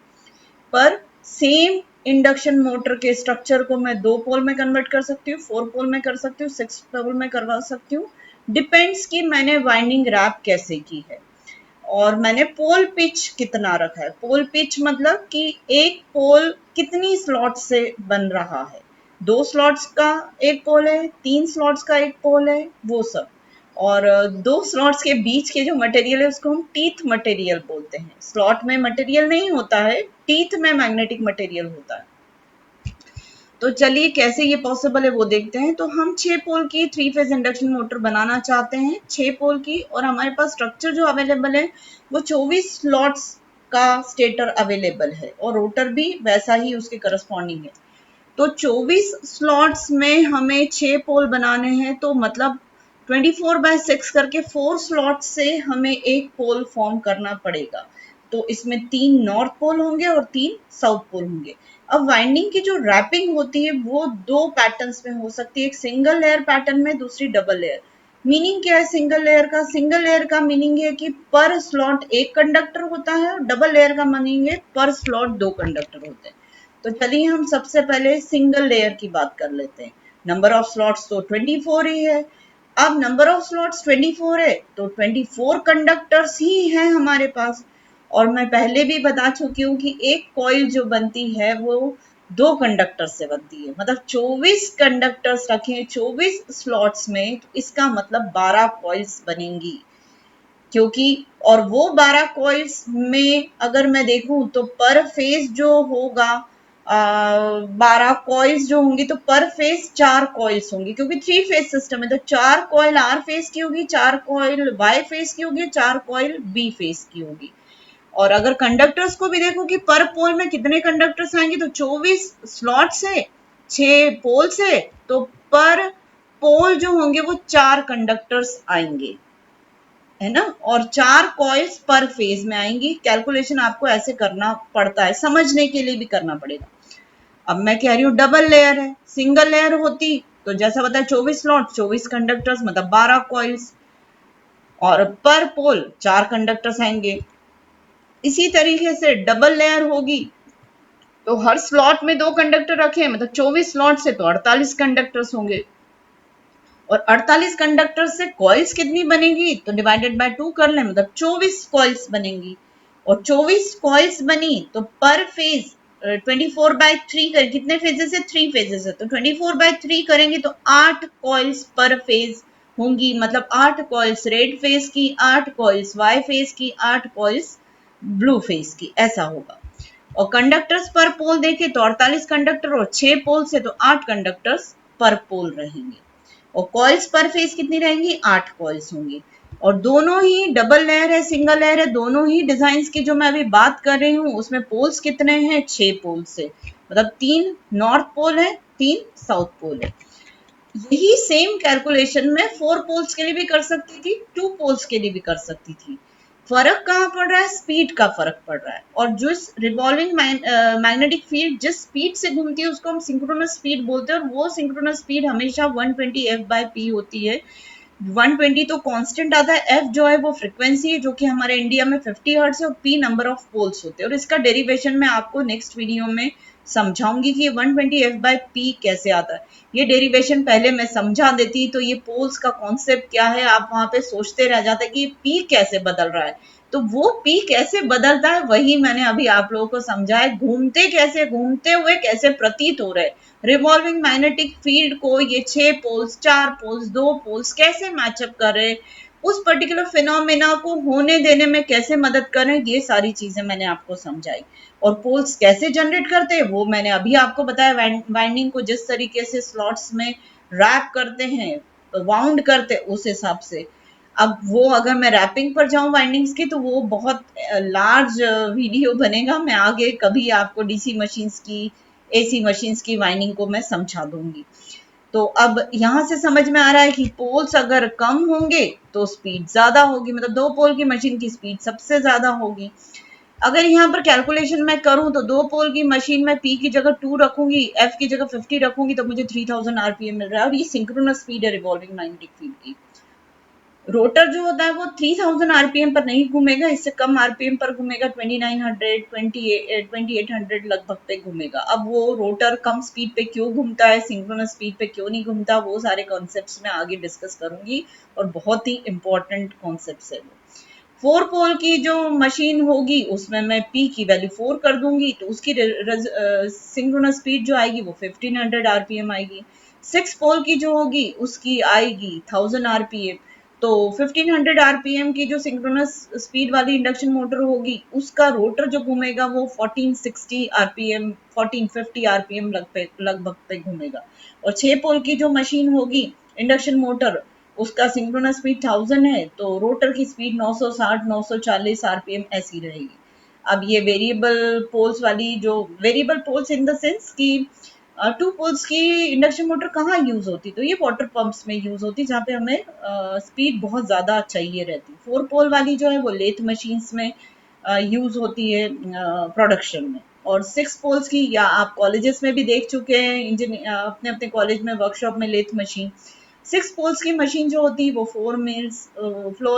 पर सेम इंडक्शन मोटर के स्ट्रक्चर को मैं 2 पोल में कन्वर्ट कर सकती हूँ, 4 पोल में कर सकती हूँ, 6 पोल में करवा सकती हूँ। डिपेंड्स कि मैंने वाइंडिंग रैप कैसे की है और मैंने पोल पिच कितना रखा है। पोल पिच मतलब कि एक पोल कितनी स्लॉट से बन रहा है, 2 स्लॉट्स का एक पोल है, 3 स्लॉट्स का एक पोल है, वो सब। और 2 स्लॉट्स के बीच के जो मटेरियल है उसको हम टीथ मटेरियल बोलते हैं। स्लॉट में मटेरियल नहीं होता है, टीथ में मैग्नेटिक मटेरियल होता है। तो चलिए कैसे ये पॉसिबल है वो देखते हैं। तो हम 6 पोल की 3 फेज इंडक्शन मोटर बनाना चाहते हैं, 6 पोल की, और हमारे पास स्ट्रक्चर जो अवेलेबल है वो 24 स्लॉट्स का स्टेटर अवेलेबल है, और रोटर भी वैसा ही उसके करस्पॉन्डिंग है। तो 24 स्लॉट्स में हमें 6 पोल बनाने हैं, तो मतलब 24/6 करके 4 स्लॉट से हमें एक पोल फॉर्म करना पड़ेगा। तो इसमें 3 नॉर्थ पोल होंगे और 3 साउथ पोल होंगे। अब वाइंडिंग की जो रैपिंग होती है वो 2 पैटर्न्स में हो सकती है, एक सिंगल लेयर पैटर्न में, दूसरी डबल लेयर। मीनिंग क्या है सिंगल लेयर का? सिंगल लेयर का मीनिंग है कि पर स्लॉट एक कंडक्टर होता है, और डबल लेयर का मीनिंग है पर स्लॉट 2 कंडक्टर होते हैं। तो चलिए हम सबसे पहले सिंगल लेयर की बात कर लेते हैं। नंबर ऑफ स्लॉट्स तो 24 ही है। अब नंबर ऑफ स्लॉट्स 24 है तो 24 कंडक्टर्स ही हैं हमारे पास। और मैं पहले भी बता चुकी हूँ कि एक कॉइल जो बनती है वो 2 कंडक्टर से बनती है। मतलब 24 कंडक्टर्स रखें 24 स्लॉट्स में, तो इसका मतलब 12 कॉइल्स बनेंगी। क्योंकि और वो 12 कॉइल्स में अगर मैं देखूं तो पर फेज जो होगा, 12 कॉइल्स जो होंगी तो पर फेज 4 कॉइल्स होंगी, क्योंकि 3 फेज सिस्टम है। तो 4 कॉइल आर फेज की होगी, 4 कॉइल वाई फेज की होगी, 4 कॉइल बी फेज की होगी। और अगर कंडक्टर्स को भी देखो कि पर पोल में कितने कंडक्टर्स आएंगे, तो 24 स्लॉट्स है, 6 पोल्स है, तो पर पोल जो होंगे वो 4 कंडक्टर्स आएंगे, है ना। और 4 कॉइल्स पर फेज में आएंगी। कैलकुलेशन आपको ऐसे करना पड़ता है, समझने के लिए भी करना पड़ेगा। अब मैं कह रही हूँ डबल लेयर है, सिंगल लेयर होती तो जैसा बताया 24 स्लॉट 24 कंडक्टर्स मतलब 12 कॉइल्स, और पर पोल 4 कंडक्टर्स आएंगे। इसी तरीके से डबल लेयर होगी तो हर स्लॉट में 2 कंडक्टर रखे, मतलब 24 स्लॉट से तो 48 कंडक्टर्स होंगे। और 48 कंडक्टर से कॉइल्स कितनी बनेगी, तो डिवाइडेड बाय 2 कर लें, मतलब 24 कॉइल्स बनेंगी। और 24 कॉइल्स बनी तो पर फेज 24/3 कर, कितने फेजेस है, 3 फेजेस है, तो 24/3 करेंगे तो 8 कॉइल्स पर फेज होंगी, मतलब 8 कॉइल्स रेड फेज की, 8 कॉइल्स वाई फेज की, 8 कॉइल्स ब्लू फेज की, ऐसा होगा। और कंडक्टर्स पर पोल देखें तो 48 कंडक्टर और 6 पोल से तो 8 कंडक्टर्स पर पोल रहेंगे। और कॉइल्स पर फेज कितनी रहेंगी, 8 कॉइल्स होंगी। और दोनों ही डबल लेयर है, सिंगल लेयर है, दोनों ही डिजाइन की जो मैं अभी बात कर रही हूँ उसमें पोल्स कितने हैं, 6 पोल्स है, मतलब 3 नॉर्थ पोल है, 3 साउथ पोल है। यही सेम कैलकुलेशन में 4 पोल्स के लिए भी कर सकती थी, 2 पोल्स के लिए भी कर सकती थी। फर्क कहाँ पड़ रहा है, स्पीड का फर्क पड़ रहा है। और जो रिवॉल्विंग मैग्नेटिक फील्ड जिस स्पीड से घूमती है उसको हम सिंक्रोनस स्पीड बोलते हैं, और वो सिंक्रोनस स्पीड हमेशा 120 f/p होती है। 120 तो कांस्टेंट आता है, एफ जो है वो फ्रीक्वेंसी है जो कि हमारे इंडिया में 50 हर्ट्ज है, और पी नंबर ऑफ पोल्स होते हैं। और इसका डेरिवेशन मैं आपको नेक्स्ट वीडियो में समझाऊंगी कि 120 f/p कैसे आता है। ये डेरिवेशन पहले मैं समझा देती तो ये पोल्स का कॉन्सेप्ट क्या है आप वहां पे सोचते रह जाते कि पी कैसे बदल रहा है। तो वो पी कैसे बदलता है वही मैंने अभी आप लोगों को समझाया, घूमते कैसे, घूमते हुए कैसे प्रतीत हो रहे। रिवॉल्विंग मैग्नेटिक फील्ड को ये 6 पोल्स, 4 पोल्स, 2 पोल्स कैसे मैचअप कर रहे, उस पर्टिकुलर फिनोमेना को होने देने में कैसे मदद कर रहे हैं, ये सारी चीजें मैंने आपको समझाई। और पोल्स कैसे जनरेट करते हैं वो मैंने अभी आपको बताया, वाइंडिंग को जिस तरीके से स्लॉट्स में रैप करते हैं, वाउंड करते हैं, उस हिसाब से। अब वो अगर मैं रैपिंग पर जाऊं वाइंडिंग्स की तो वो बहुत लार्ज वीडियो बनेगा, मैं आगे कभी आपको डीसी मशीन्स की, एसी मशीन्स की वाइंडिंग को मैं समझा दूंगी। तो अब यहां से समझ में आ रहा है कि पोल्स अगर कम होंगे तो स्पीड ज्यादा होगी, मतलब 2 पोल की मशीन की स्पीड सबसे ज्यादा होगी। अगर यहाँ पर कैलकुलेशन मैं करूं तो 2 पोल की मशीन में पी की जगह 2 रखूंगी, एफ की जगह 50 रखूंगी, तो मुझे 3000 आरपीएम मिल रहा है, और ये सिंक्रोनस स्पीड है रिवॉल्विंग मैग्नेटिक फील्ड की। रोटर जो होता है वो 3000 आरपीएम पर नहीं घूमेगा, इससे कम आरपीएम पर घूमेगा, 2900 2800 लगभग पे घूमेगा। अब वो रोटर कम स्पीड पे क्यों घूमता है, सिंक्रोनस स्पीड पे क्यों नहीं घूमता, वो सारे कॉन्सेप्ट्स मैं आगे डिस्कस करूंगी, और बहुत ही इंपॉर्टेंट कॉन्सेप्ट्स है वो। 4 पोल की जो मशीन होगी उसमें मैं पी की वैल्यू 4 कर दूंगी तो उसकी सिंक्रोनस स्पीड जो आएगी वो 1500 आरपीएम आएगी। 6 पोल की जो होगी उसकी आएगी 1000 आरपीएम। तो 1500 आरपीएम की जो सिंक्रोनस स्पीड वाली इंडक्शन मोटर होगी उसका रोटर जो घूमेगा वो 1460 आरपीएम 1450 आरपीएम लगभग पे घूमेगा। और 6 पोल की जो मशीन होगी इंडक्शन मोटर, उसका सिंक्रोनस स्पीड 1000 है, तो रोटर की स्पीड 960 940 आरपीएम ऐसी रहेगी। अब ये वेरिएबल पोल्स वाली, जो variable poles in the sense कि 2 पोल्स की इंडक्शन मोटर कहाँ यूज होती, तो ये वाटर पंप्स में यूज होती जहाँ पे हमें स्पीड बहुत ज्यादा चाहिए रहती। 4 पोल वाली जो है वो लेथ मशीन्स में यूज होती है प्रोडक्शन में। और 6 पोल्स की या आप कॉलेजेस में भी देख चुके हैं, अपने अपने कॉलेज में वर्कशॉप में लेथ मशीन। 6 पोल्स की मशीन जो होती है वो फ्लोर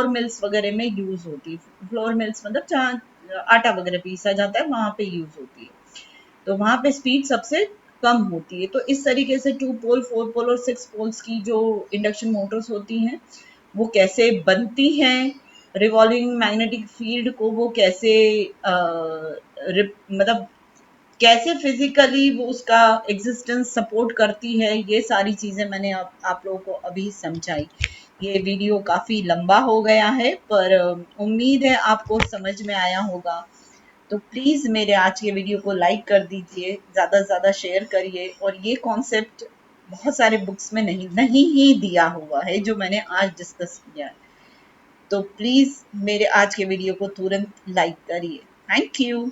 मिल्स वगैरह में यूज होती है। फ्लोर मिल्स मतलब जहाँ आटा वगैरह पीसा जाता है वहां पे यूज होती है, तो वहां पे स्पीड सबसे कम होती है। तो इस तरीके से 2 पोल, 4 पोल और 6 पोल्स की जो इंडक्शन मोटर्स होती हैं वो कैसे बनती हैं, रिवॉल्विंग मैग्नेटिक फील्ड को वो कैसे मतलब कैसे फिजिकली वो उसका एग्जिस्टेंस सपोर्ट करती है, ये सारी चीजें मैंने आप लोगों को अभी समझाई। ये वीडियो काफी लंबा हो गया है पर उम्मीद है आपको समझ में आया होगा। तो प्लीज मेरे आज के वीडियो को लाइक कर दीजिए, ज्यादा से ज्यादा शेयर करिए। और ये कॉन्सेप्ट बहुत सारे बुक्स में नहीं नहीं ही दिया हुआ है जो मैंने आज डिस्कस किया है। तो प्लीज मेरे आज के वीडियो को तुरंत लाइक करिए। Thank you.